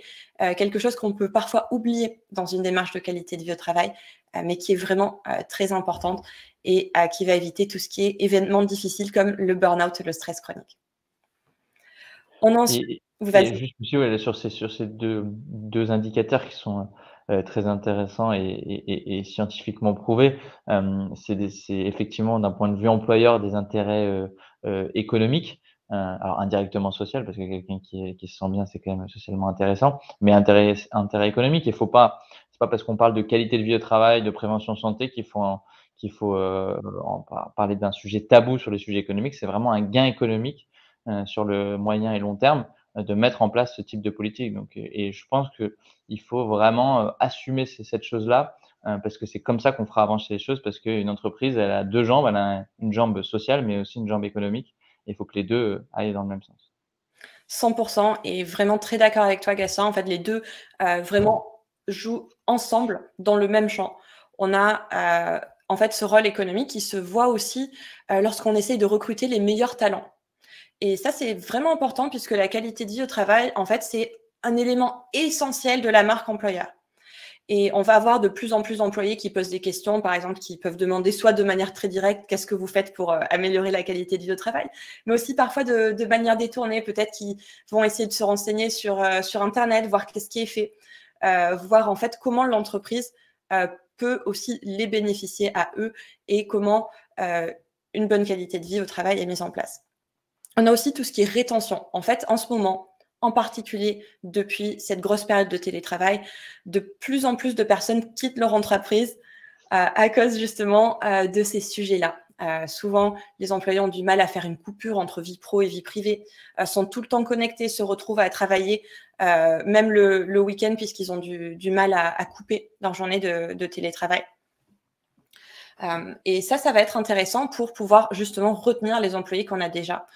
B: quelque chose qu'on peut parfois oublier dans une démarche de qualité de vie au travail, mais qui est vraiment très importante et qui va éviter tout ce qui est événements difficiles comme le burn-out et le stress chronique. On a ensuite...
A: Et juste aussi, ouais, sur ces deux indicateurs qui sont très intéressants et scientifiquement prouvés, c'est effectivement d'un point de vue employeur des intérêts économiques, alors indirectement social parce que quelqu'un qui se sent bien, c'est quand même socialement intéressant, mais intérêt économique. C'est pas parce qu'on parle de qualité de vie au travail, de prévention santé qu'il faut parler d'un sujet tabou sur les sujets économiques. C'est vraiment un gain économique sur le moyen et long terme de mettre en place ce type de politique. Donc, et je pense qu'il faut vraiment assumer cette chose-là parce que c'est comme ça qu'on fera avancer les choses parce qu'une entreprise, elle a deux jambes, elle a une jambe sociale mais aussi une jambe économique. Il faut que les deux aillent dans le même sens.
B: 100% et vraiment très d'accord avec toi, Gatien. En fait, les deux vraiment jouent ensemble dans le même champ. On a en fait ce rôle économique qui se voit aussi lorsqu'on essaye de recruter les meilleurs talents. Et ça, c'est vraiment important puisque la qualité de vie au travail, en fait, c'est un élément essentiel de la marque employeur. Et on va avoir de plus en plus d'employés qui posent des questions, par exemple, qui peuvent demander soit de manière très directe, qu'est-ce que vous faites pour améliorer la qualité de vie au travail, mais aussi parfois de manière détournée, peut-être qu'ils vont essayer de se renseigner sur Internet, voir qu'est-ce qui est fait, voir en fait comment l'entreprise peut aussi les bénéficier à eux et comment une bonne qualité de vie au travail est mise en place. On a aussi tout ce qui est rétention. En fait, en ce moment, en particulier depuis cette grosse période de télétravail, de plus en plus de personnes quittent leur entreprise à cause justement de ces sujets-là. Souvent, les employés ont du mal à faire une coupure entre vie pro et vie privée, sont tout le temps connectés, se retrouvent à travailler même le week-end puisqu'ils ont du mal à couper leur journée de télétravail. Et ça va être intéressant pour pouvoir justement retenir les employés qu'on a déjà.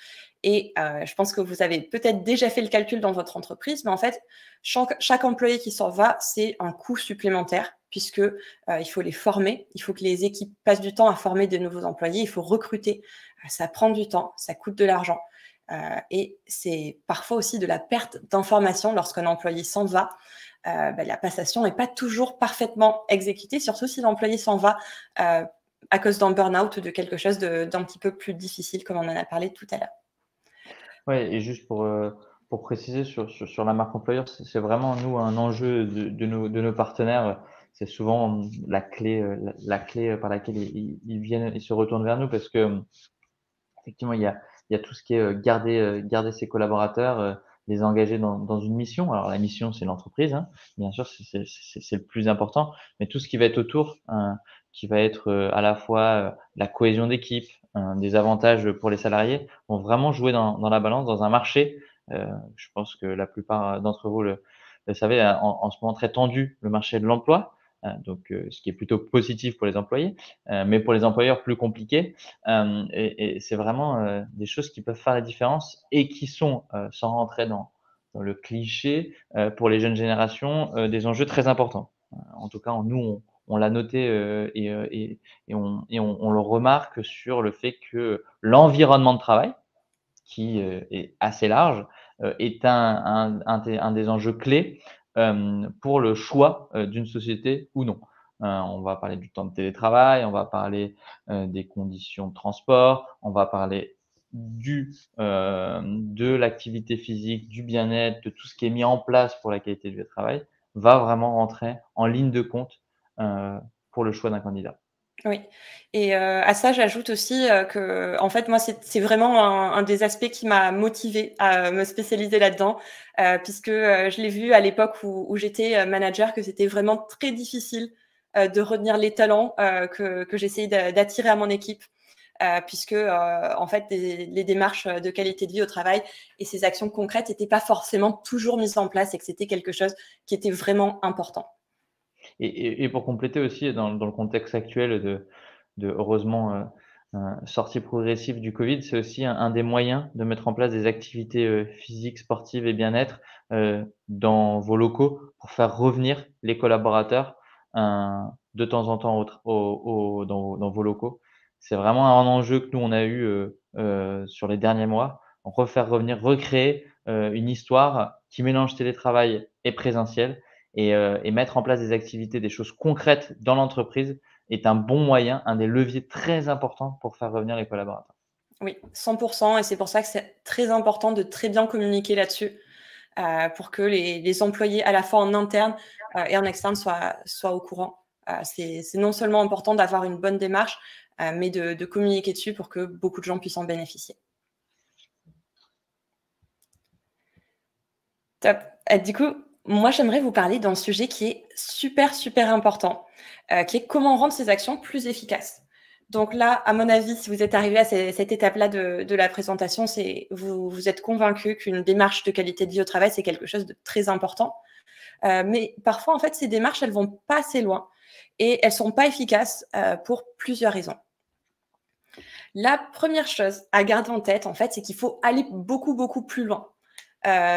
B: Et je pense que vous avez peut-être déjà fait le calcul dans votre entreprise, mais en fait, chaque employé qui s'en va, c'est un coût supplémentaire puisque il faut les former, il faut que les équipes passent du temps à former de nouveaux employés, il faut recruter, ça prend du temps, ça coûte de l'argent. Et c'est parfois aussi de la perte d'informations lorsqu'un employé s'en va. La passation n'est pas toujours parfaitement exécutée, surtout si l'employé s'en va à cause d'un burn-out ou de quelque chose d'un petit peu plus difficile, comme on en a parlé tout à l'heure.
A: Ouais, et juste pour préciser sur la marque employeur, c'est vraiment nous un enjeu de nos partenaires. C'est souvent la clé, la clé par laquelle ils viennent, ils se retournent vers nous parce que effectivement, il y a tout ce qui est garder ses collaborateurs, les engager dans une mission. Alors la mission, c'est l'entreprise, hein, bien sûr, c'est le plus important, mais tout ce qui va être autour, qui va être à la fois la cohésion d'équipe, des avantages pour les salariés, vont vraiment jouer dans la balance dans un marché. Je pense que la plupart d'entre vous le savez, en ce moment très tendu, le marché de l'emploi, donc ce qui est plutôt positif pour les employés, mais pour les employeurs plus compliqué. Et c'est vraiment des choses qui peuvent faire la différence et qui sont, sans rentrer dans le cliché, pour les jeunes générations, des enjeux très importants. En tout cas, nous, on l'a noté et on le remarque sur le fait que l'environnement de travail, qui est assez large, est un des enjeux clés pour le choix d'une société ou non. On va parler du temps de télétravail, on va parler des conditions de transport, on va parler de l'activité physique, du bien-être, de tout ce qui est mis en place pour la qualité du travail, va vraiment rentrer en ligne de compte pour le choix d'un candidat.
B: Oui, et à ça, j'ajoute aussi, que en fait, moi, c'est vraiment un des aspects qui m'a motivée à me spécialiser là-dedans, puisque, je l'ai vu à l'époque où j'étais, manager, que c'était vraiment très difficile, de retenir les talents, que j'essayais d'attirer à mon équipe, puisque, en fait, les démarches, de qualité de vie au travail et ces actions concrètes n'étaient pas forcément toujours mises en place et que c'était quelque chose qui était vraiment important.
A: Et pour compléter aussi dans le contexte actuel de heureusement, sortie progressive du Covid, c'est aussi un des moyens de mettre en place des activités, physiques, sportives et bien-être, dans vos locaux pour faire revenir les collaborateurs, de temps en temps dans vos locaux. C'est vraiment un enjeu que nous on a eu, sur les derniers mois. Refaire revenir, recréer, une histoire qui mélange télétravail et présentiel et mettre en place des activités, des choses concrètes dans l'entreprise est un bon moyen, un des leviers très importants pour faire revenir les collaborateurs.
B: Oui, 100, et c'est pour ça que c'est très important de très bien communiquer là-dessus, pour que les employés à la fois en interne, et en externe soient au courant. C'est non seulement important d'avoir une bonne démarche, mais de communiquer dessus pour que beaucoup de gens puissent en bénéficier. Top. Du coup, moi, j'aimerais vous parler d'un sujet qui est super, super important, qui est comment rendre ces actions plus efficaces. Donc là, à mon avis, si vous êtes arrivé à cette étape-là de la présentation, c'est vous êtes convaincu qu'une démarche de qualité de vie au travail, c'est quelque chose de très important. Mais parfois, en fait, ces démarches, elles vont pas assez loin et elles sont pas efficaces pour plusieurs raisons. La première chose à garder en tête, en fait, c'est qu'il faut aller beaucoup, beaucoup plus loin.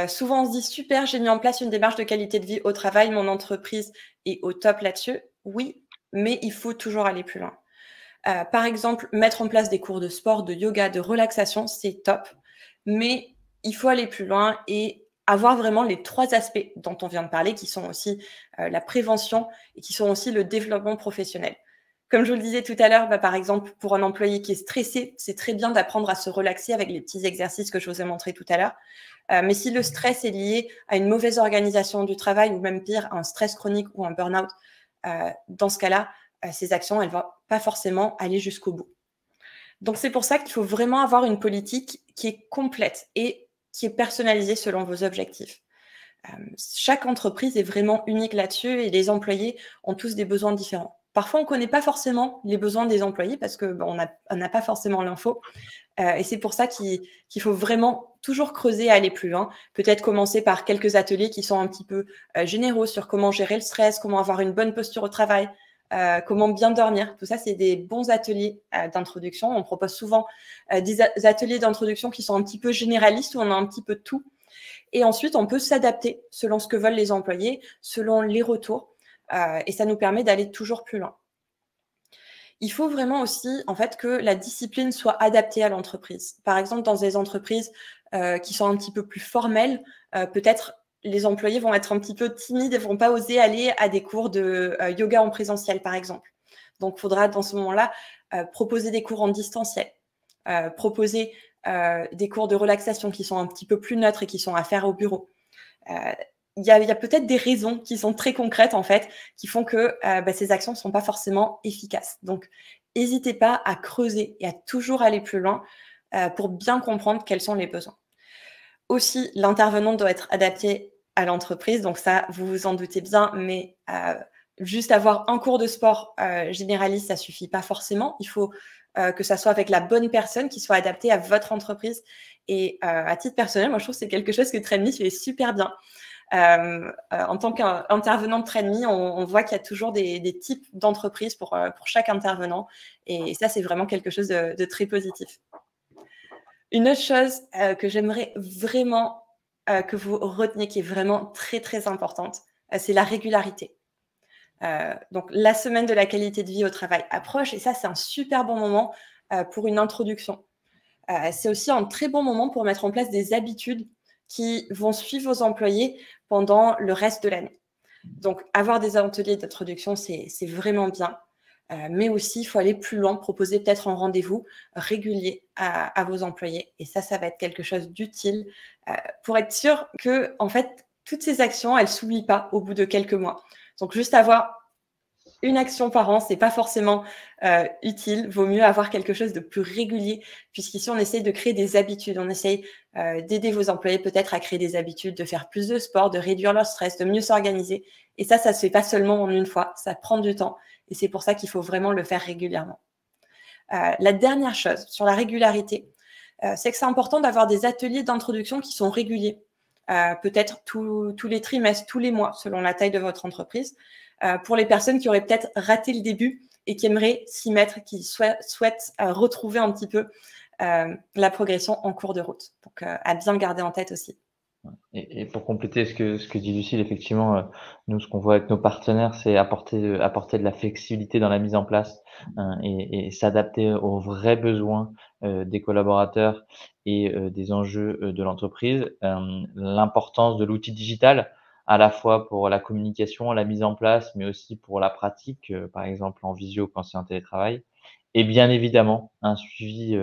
B: Souvent, on se dit: «Super, j'ai mis en place une démarche de qualité de vie au travail, mon entreprise est au top là-dessus». Oui, mais il faut toujours aller plus loin. Par exemple, mettre en place des cours de sport, de yoga, de relaxation, c'est top, mais il faut aller plus loin et avoir vraiment les 3 aspects dont on vient de parler, qui sont aussi, la prévention et qui sont aussi le développement professionnel. Comme je vous le disais tout à l'heure, par exemple, pour un employé qui est stressé, c'est très bien d'apprendre à se relaxer avec les petits exercices que je vous ai montrés tout à l'heure. Mais si le stress est lié à une mauvaise organisation du travail ou même pire, un stress chronique ou un burn-out, dans ce cas-là, ces actions, elles ne vont pas forcément aller jusqu'au bout. Donc, c'est pour ça qu'il faut vraiment avoir une politique qui est complète et qui est personnalisée selon vos objectifs. Chaque entreprise est vraiment unique là-dessus et les employés ont tous des besoins différents. Parfois, on ne connaît pas forcément les besoins des employés parce qu'on n'a pas forcément l'info. Et c'est pour ça qu'il faut vraiment toujours creuser et aller plus loin. Peut-être commencer par quelques ateliers qui sont un petit peu généraux sur comment gérer le stress, comment avoir une bonne posture au travail, comment bien dormir. Tout ça, c'est des bons ateliers d'introduction. On propose souvent des ateliers d'introduction qui sont un petit peu généralistes, où on a un petit peu de tout. Et ensuite, on peut s'adapter selon ce que veulent les employés, selon les retours. Et ça nous permet d'aller toujours plus loin. Il faut vraiment aussi, en fait, que la discipline soit adaptée à l'entreprise. Par exemple, dans des entreprises qui sont un petit peu plus formelles, peut-être les employés vont être un petit peu timides et vont pas oser aller à des cours de yoga en présentiel, par exemple. Donc, il faudra dans ce moment-là proposer des cours en distanciel, proposer des cours de relaxation qui sont un petit peu plus neutres et qui sont à faire au bureau. Il y a peut-être des raisons qui sont très concrètes, en fait, qui font que ces actions ne sont pas forcément efficaces. Donc, n'hésitez pas à creuser et à toujours aller plus loin pour bien comprendre quels sont les besoins. Aussi, l'intervenant doit être adapté à l'entreprise. Donc ça, vous vous en doutez bien, mais juste avoir un cours de sport généraliste, ça suffit pas forcément. Il faut que ça soit avec la bonne personne qui soit adaptée à votre entreprise. Et à titre personnel, moi, je trouve que c'est quelque chose que Trainme fait super bien. En tant qu'intervenant de Trainme, on voit qu'il y a toujours des types d'entreprises pour chaque intervenant. Et ça, c'est vraiment quelque chose de très positif. Une autre chose que j'aimerais vraiment que vous reteniez, qui est vraiment très, très importante, c'est la régularité. Donc, la semaine de la qualité de vie au travail approche et ça, c'est un super bon moment pour une introduction. C'est aussi un très bon moment pour mettre en place des habitudes qui vont suivre vos employés pendant le reste de l'année. Donc, avoir des ateliers d'introduction, c'est vraiment bien. Mais aussi, il faut aller plus loin, proposer peut-être un rendez-vous régulier à vos employés. Et ça va être quelque chose d'utile pour être sûr que, en fait, toutes ces actions, elles ne s'oublient pas au bout de quelques mois. Donc, juste avoir une action par an, c'est pas forcément utile. Vaut mieux avoir quelque chose de plus régulier, puisqu'ici, on essaye de créer des habitudes. On essaye d'aider vos employés peut-être à créer des habitudes, de faire plus de sport, de réduire leur stress, de mieux s'organiser. Et ça se fait pas seulement en une fois, ça prend du temps. Et c'est pour ça qu'il faut vraiment le faire régulièrement. La dernière chose sur la régularité, c'est que c'est important d'avoir des ateliers d'introduction qui sont réguliers. Peut-être tous les trimestres, tous les mois, selon la taille de votre entreprise, pour les personnes qui auraient peut-être raté le début et qui aimeraient s'y mettre, qui souhaitent retrouver un petit peu la progression en cours de route. Donc, à bien garder en tête aussi.
A: Et pour compléter ce que dit Lucille, effectivement, nous, ce qu'on voit avec nos partenaires, c'est apporter de la flexibilité dans la mise en place, et s'adapter aux vrais besoins, des collaborateurs et des enjeux, de l'entreprise. L'importance de l'outil digital, à la fois pour la communication, la mise en place, mais aussi pour la pratique, par exemple en visio quand c'est en télétravail. Et bien évidemment, un suivi,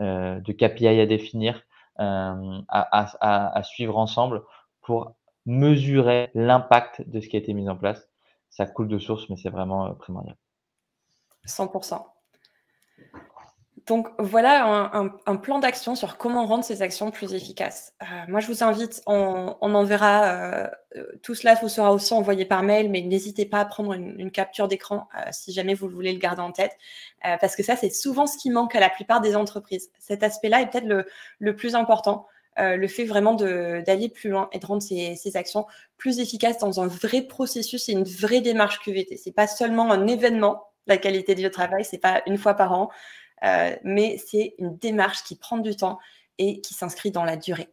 A: de KPI à définir, à suivre ensemble pour mesurer l'impact de ce qui a été mis en place. Ça coule de source, mais c'est vraiment primordial.
B: 100%. Donc voilà un plan d'action sur comment rendre ces actions plus efficaces. Moi, je vous invite, on enverra tout cela vous sera aussi envoyé par mail, mais n'hésitez pas à prendre une capture d'écran si jamais vous voulez le garder en tête, parce que ça, c'est souvent ce qui manque à la plupart des entreprises. Cet aspect-là est peut-être le plus important, le fait vraiment d'aller plus loin et de rendre ces actions plus efficaces dans un vrai processus et une vraie démarche QVT. C'est pas seulement un événement, la qualité de vie au travail, c'est pas une fois par an. Mais c'est une démarche qui prend du temps et qui s'inscrit dans la durée.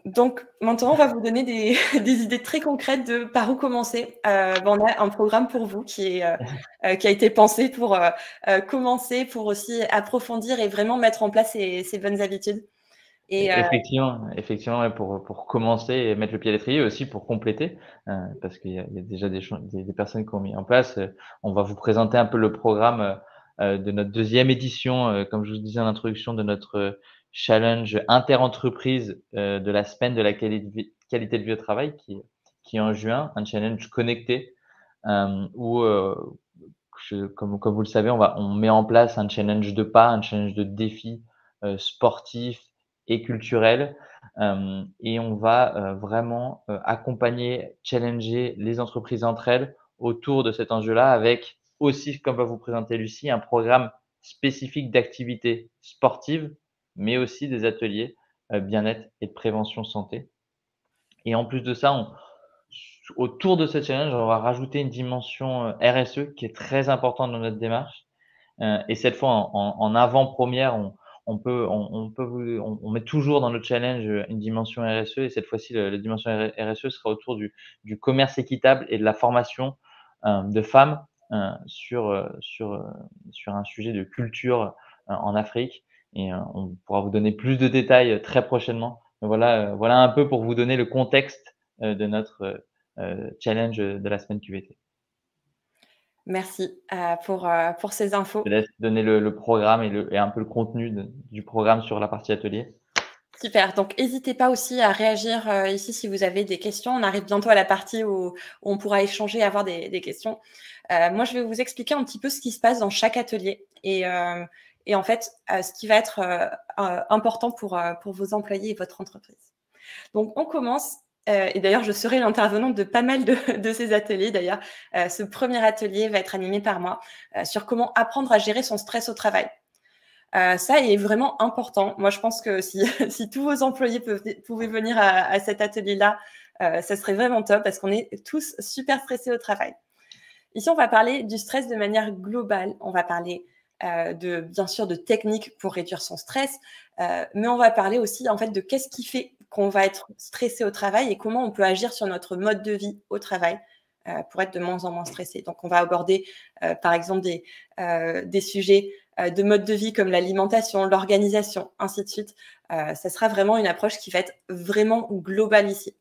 B: Donc maintenant, on va vous donner des idées très concrètes de par où commencer. On a un programme pour vous qui a été pensé pour commencer, pour aussi approfondir et vraiment mettre en place ces bonnes habitudes. Et
A: Effectivement, ouais, pour commencer et mettre le pied à l'étrier, aussi pour compléter, parce qu'il y a déjà des personnes qui ont mis en place. On va vous présenter un peu le programme, de notre deuxième édition, comme je vous disais en introduction, de notre challenge interentreprise, de la semaine de la qualité de vie au travail qui est en juin, un challenge connecté, où, comme vous le savez, on met en place un challenge de pas, un challenge de défi, sportif et culturel, et on va, vraiment, accompagner, challenger les entreprises entre elles autour de cet enjeu-là avec aussi, comme va vous présenter Lucie, un programme spécifique d'activités sportives, mais aussi des ateliers, bien-être et de prévention santé. Et en plus de ça, autour de ce challenge, on va rajouter une dimension RSE qui est très importante dans notre démarche. Et cette fois, en avant-première, on met toujours dans le challenge une dimension RSE. Et cette fois-ci, la dimension RSE sera autour du commerce équitable et de la formation de femmes sur un sujet de culture en Afrique. Et on pourra vous donner plus de détails très prochainement. Mais voilà un peu pour vous donner le contexte de notre challenge de la semaine QVT.
B: Merci pour ces infos.
A: Je te laisse donner le programme et un peu le contenu du programme sur la partie atelier.
B: Super, donc n'hésitez pas aussi à réagir ici si vous avez des questions. On arrive bientôt à la partie où on pourra échanger et avoir des questions. Moi, je vais vous expliquer un petit peu ce qui se passe dans chaque atelier et en fait, ce qui va être important pour vos employés et votre entreprise. Donc, on commence. Et d'ailleurs, je serai l'intervenante de pas mal de ces ateliers. D'ailleurs, ce premier atelier va être animé par moi sur comment apprendre à gérer son stress au travail. Ça est vraiment important. Moi, je pense que si, si tous vos employés pouvaient venir à cet atelier-là, ça serait vraiment top parce qu'on est tous super stressés au travail. Ici, on va parler du stress de manière globale. On va parler bien sûr, de techniques pour réduire son stress, mais on va parler aussi en fait de qu'est-ce qui fait qu'on va être stressé au travail et comment on peut agir sur notre mode de vie au travail pour être de moins en moins stressé. Donc, on va aborder par exemple des sujets de mode de vie comme l'alimentation, l'organisation, ainsi de suite. Ça sera vraiment une approche qui va être vraiment globale ici.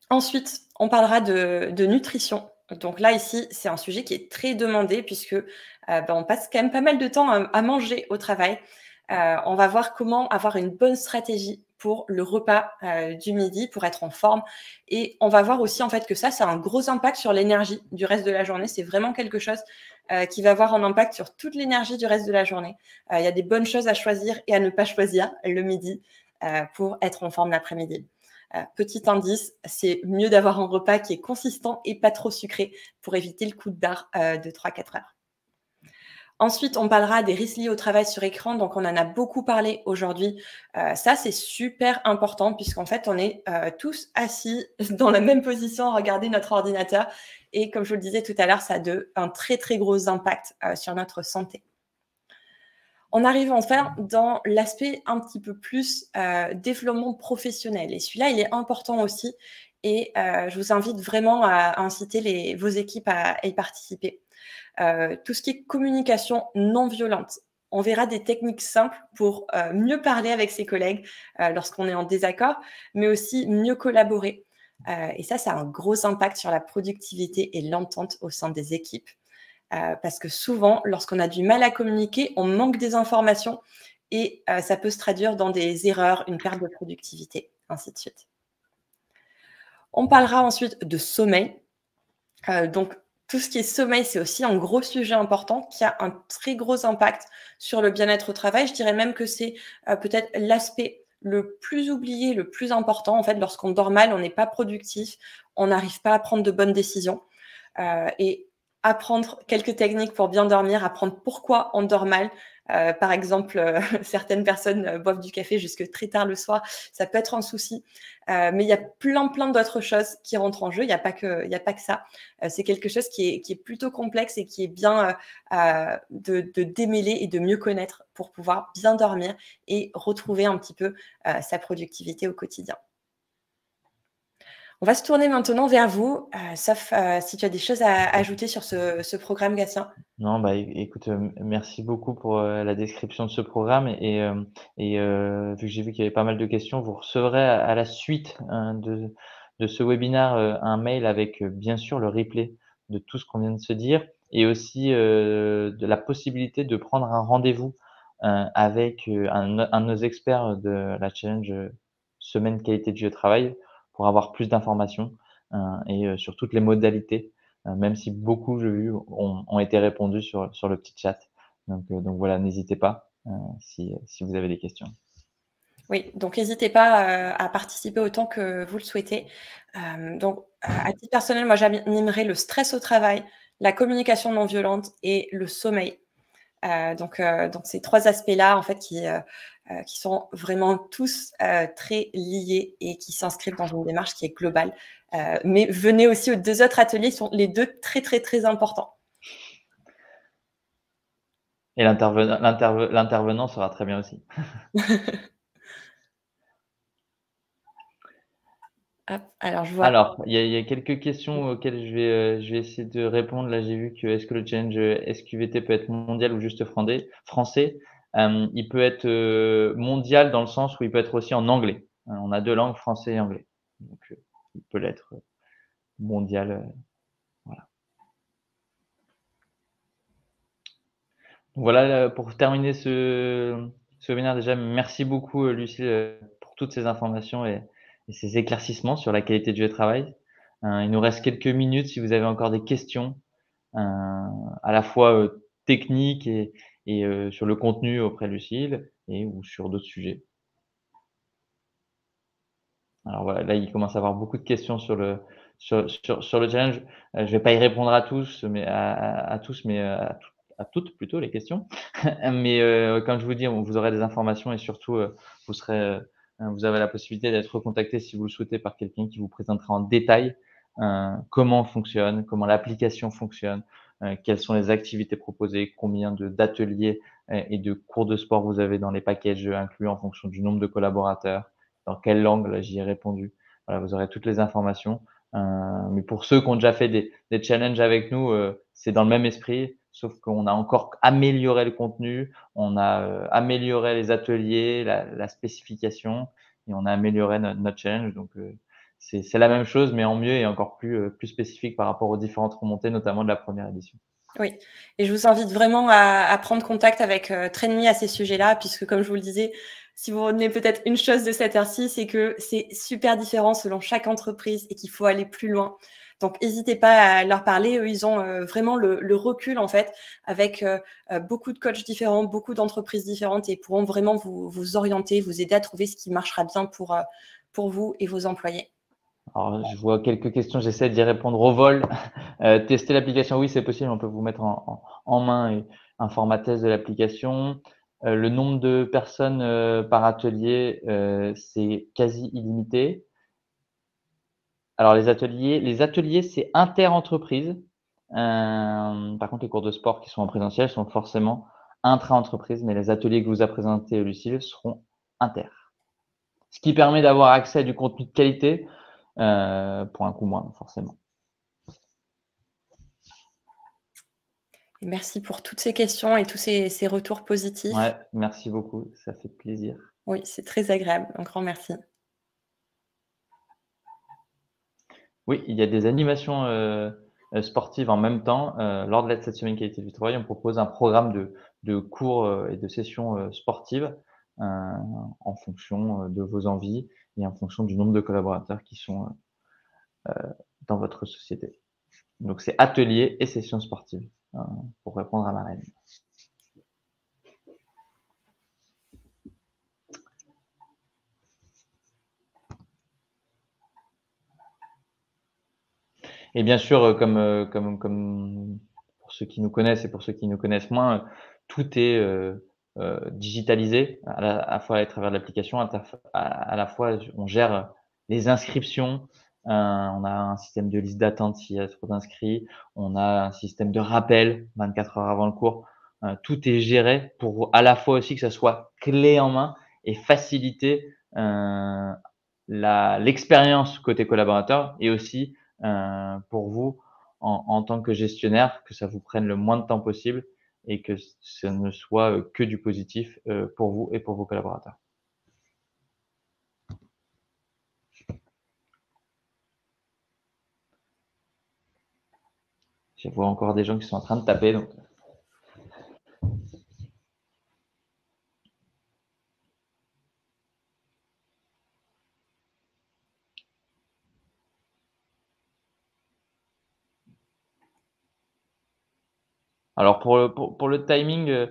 B: Ensuite, on parlera de nutrition. Donc là, ici, c'est un sujet qui est très demandé puisque on passe quand même pas mal de temps à manger au travail. On va voir comment avoir une bonne stratégie pour le repas du midi, pour être en forme. Et on va voir aussi en fait que ça a un gros impact sur l'énergie du reste de la journée. C'est vraiment quelque chose qui va avoir un impact sur toute l'énergie du reste de la journée. Il y a des bonnes choses à choisir et à ne pas choisir le midi pour être en forme l'après-midi. Petit indice, c'est mieux d'avoir un repas qui est consistant et pas trop sucré pour éviter le coup de barre de 3-4 heures. Ensuite, on parlera des risques liés au travail sur écran. Donc, on en a beaucoup parlé aujourd'hui. Ça, c'est super important puisqu'en fait, on est tous assis dans la même position à regarder notre ordinateur. Et comme je vous le disais tout à l'heure, ça a un très, très gros impact sur notre santé. On arrive enfin dans l'aspect un petit peu plus développement professionnel. Et celui-là, il est important aussi. Et je vous invite vraiment à inciter vos équipes à y participer. Tout ce qui est communication non violente. On verra des techniques simples pour mieux parler avec ses collègues lorsqu'on est en désaccord, mais aussi mieux collaborer. Et ça a un gros impact sur la productivité et l'entente au sein des équipes. Parce que souvent, lorsqu'on a du mal à communiquer, on manque des informations et ça peut se traduire dans des erreurs, une perte de productivité, ainsi de suite. On parlera ensuite de sommeil. Donc, tout ce qui est sommeil, c'est aussi un gros sujet important qui a un très gros impact sur le bien-être au travail. Je dirais même que c'est peut-être l'aspect le plus oublié, le plus important. En fait, lorsqu'on dort mal, on n'est pas productif, on n'arrive pas à prendre de bonnes décisions. Et apprendre quelques techniques pour bien dormir, apprendre pourquoi on dort mal. Par exemple, certaines personnes boivent du café jusque très tard le soir. Ça peut être un souci. Mais il y a plein d'autres choses qui rentrent en jeu. Il n'y a pas que ça. C'est quelque chose qui est plutôt complexe et qui est bien de démêler et de mieux connaître pour pouvoir bien dormir et retrouver un petit peu sa productivité au quotidien. On va se tourner maintenant vers vous, sauf si tu as des choses à ajouter sur ce programme, Gatien.
A: Non, écoute, merci beaucoup pour la description de ce programme vu que j'ai vu qu'il y avait pas mal de questions, vous recevrez à la suite de ce webinaire un mail avec bien sûr le replay de tout ce qu'on vient de se dire et aussi de la possibilité de prendre un rendez-vous avec un de nos experts de la challenge semaine qualité de vie au travail pour avoir plus d'informations et sur toutes les modalités, même si beaucoup, j'ai vu, ont été répondus sur le petit chat. Donc voilà, n'hésitez pas si vous avez des questions.
B: Oui, donc n'hésitez pas à participer autant que vous le souhaitez. À titre personnel, moi, j'animerai le stress au travail, la communication non violente et le sommeil. Donc ces 3 aspects-là, en fait, qui sont vraiment tous très liés et qui s'inscrivent dans une démarche qui est globale. Mais venez aussi aux 2 autres ateliers, sont les 2 très, très, très importants.
A: Et l'intervenant sera très bien aussi.
B: Hop, alors je vois.
A: Alors, il y a quelques questions auxquelles je vais essayer de répondre. Là, j'ai vu que est-ce que le challenge, SQVT peut être mondial ou juste français? Il peut être, mondial dans le sens où il peut être aussi en anglais. On a 2 langues, français et anglais. Donc, il peut l'être, mondial, voilà. Donc voilà, pour terminer ce webinaire, déjà, merci beaucoup, Lucile, pour toutes ces informations et ces éclaircissements sur la qualité du travail. Il nous reste quelques minutes si vous avez encore des questions, à la fois, techniques et sur le contenu auprès de Lucile ou sur d'autres sujets. Alors voilà, là, il commence à y avoir beaucoup de questions sur le challenge. Je vais pas y répondre à tous, mais à tous, mais à toutes plutôt les questions. Mais comme je vous dis, vous aurez des informations et surtout, vous serez, vous avez la possibilité d'être recontacté si vous le souhaitez par quelqu'un qui vous présentera en détail, comment fonctionne, comment l'application fonctionne, quelles sont les activités proposées, combien d'ateliers et de cours de sport vous avez dans les packages inclus en fonction du nombre de collaborateurs, dans quelle langue, là j'y ai répondu. Voilà, vous aurez toutes les informations. Mais pour ceux qui ont déjà fait des challenges avec nous, c'est dans le même esprit, sauf qu'on a encore amélioré le contenu, on a amélioré les ateliers, la spécification et on a amélioré notre challenge. Donc, c'est la même chose, mais en mieux et encore plus spécifique par rapport aux différentes remontées, notamment de la première édition.
B: Oui, et je vous invite vraiment à prendre contact avec Trainme à ces sujets-là, puisque comme je vous le disais, si vous retenez peut-être une chose de cet exercice, c'est que c'est super différent selon chaque entreprise et qu'il faut aller plus loin. Donc, n'hésitez pas à leur parler. Eux, ils ont vraiment le recul, en fait, avec beaucoup de coachs différents, beaucoup d'entreprises différentes et pourront vraiment vous orienter, vous aider à trouver ce qui marchera bien pour vous et vos employés.
A: Alors, je vois quelques questions, j'essaie d'y répondre au vol. Tester l'application, oui, c'est possible, on peut vous mettre en main un format test de l'application. Le nombre de personnes par atelier, c'est quasi illimité. Alors les ateliers, c'est inter-entreprise. Par contre, les cours de sport qui sont en présentiel sont forcément intra-entreprise, mais les ateliers que vous a présentés Lucille seront inter. Ce qui permet d'avoir accès à du contenu de qualité pour un coût moindre, forcément.
B: Et merci pour toutes ces questions et tous ces retours positifs.
A: Ouais, merci beaucoup, ça fait plaisir.
B: Oui, c'est très agréable. Un grand merci.
A: Oui, il y a des animations sportives en même temps. Lors de cette semaine qualité du travail, on propose un programme de cours et de sessions sportives en fonction de vos envies et en fonction du nombre de collaborateurs qui sont dans votre société. Donc, c'est atelier et sessions sportives pour répondre à Marlène. Et bien sûr, comme pour ceux qui nous connaissent et pour ceux qui nous connaissent moins, tout est digitalisé à la fois à travers l'application, à la fois on gère les inscriptions, on a un système de liste d'attente s'il y a trop d'inscrits, on a un système de rappel 24 heures avant le cours. Tout est géré pour à la fois aussi que ça soit clé en main et faciliter l'expérience côté collaborateur et aussi pour vous en tant que gestionnaire, que ça vous prenne le moins de temps possible et que ce ne soit que du positif pour vous et pour vos collaborateurs. Je vois encore des gens qui sont en train de taper. Donc. Alors pour le timing,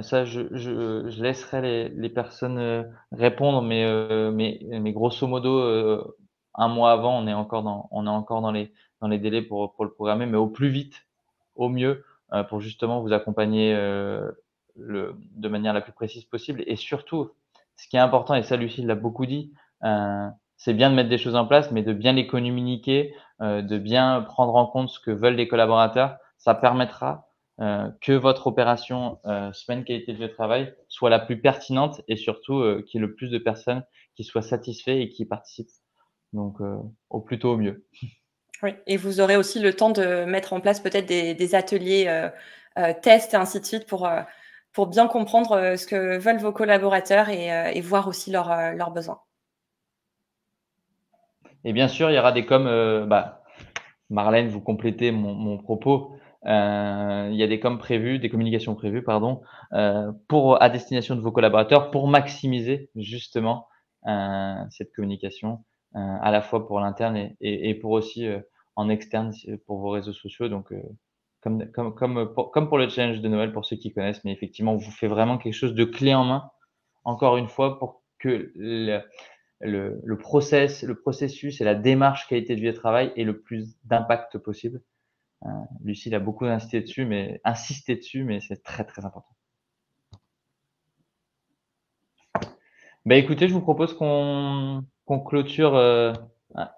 A: ça je laisserai les personnes répondre, mais grosso modo, un mois avant, on est encore dans les délais pour le programmer, mais au plus vite, au mieux, pour justement vous accompagner de manière la plus précise possible et surtout ce qui est important, et ça Lucille l'a beaucoup dit, c'est bien de mettre des choses en place, mais de bien les communiquer, de bien prendre en compte ce que veulent les collaborateurs. Ça permettra, que votre opération, semaine qualité de vie au travail soit la plus pertinente et surtout, qu'il y ait le plus de personnes qui soient satisfaits et qui y participent. Donc, au plus tôt au mieux.
B: Oui, et vous aurez aussi le temps de mettre en place peut-être des ateliers, tests et ainsi de suite pour bien comprendre, ce que veulent vos collaborateurs et voir aussi leurs besoins.
A: Et bien sûr, il y aura des coms, Marlène, vous complétez mon propos. Il y a des coms prévus, des communications prévues, pardon, pour à destination de vos collaborateurs pour maximiser justement, cette communication, à la fois pour l'interne et pour aussi, en externe, pour vos réseaux sociaux. Donc, comme pour le challenge de Noël pour ceux qui connaissent, mais effectivement, on vous fait vraiment quelque chose de clé en main, encore une fois, pour que le processus et la démarche qualité de vie au travail ait le plus d'impact possible. Lucile a beaucoup insisté dessus, mais c'est très, très important. Bah, écoutez, je vous propose qu'on clôture, ah,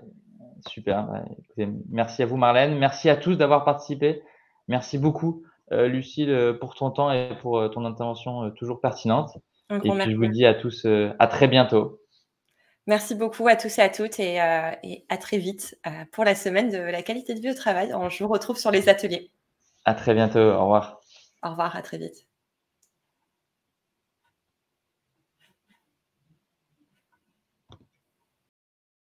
A: super, bah, écoutez, merci à vous Marlène, merci à tous d'avoir participé. Merci beaucoup, Lucile, pour ton temps et pour, ton intervention, toujours pertinente.
B: Un
A: Et
B: grand
A: puis je
B: merci.
A: vous dis à tous, à très bientôt.
B: Merci beaucoup à tous et à toutes et à très vite, pour la semaine de la qualité de vie au travail. Je vous retrouve sur les ateliers.
A: À très bientôt. Au revoir.
B: Au revoir, à très vite.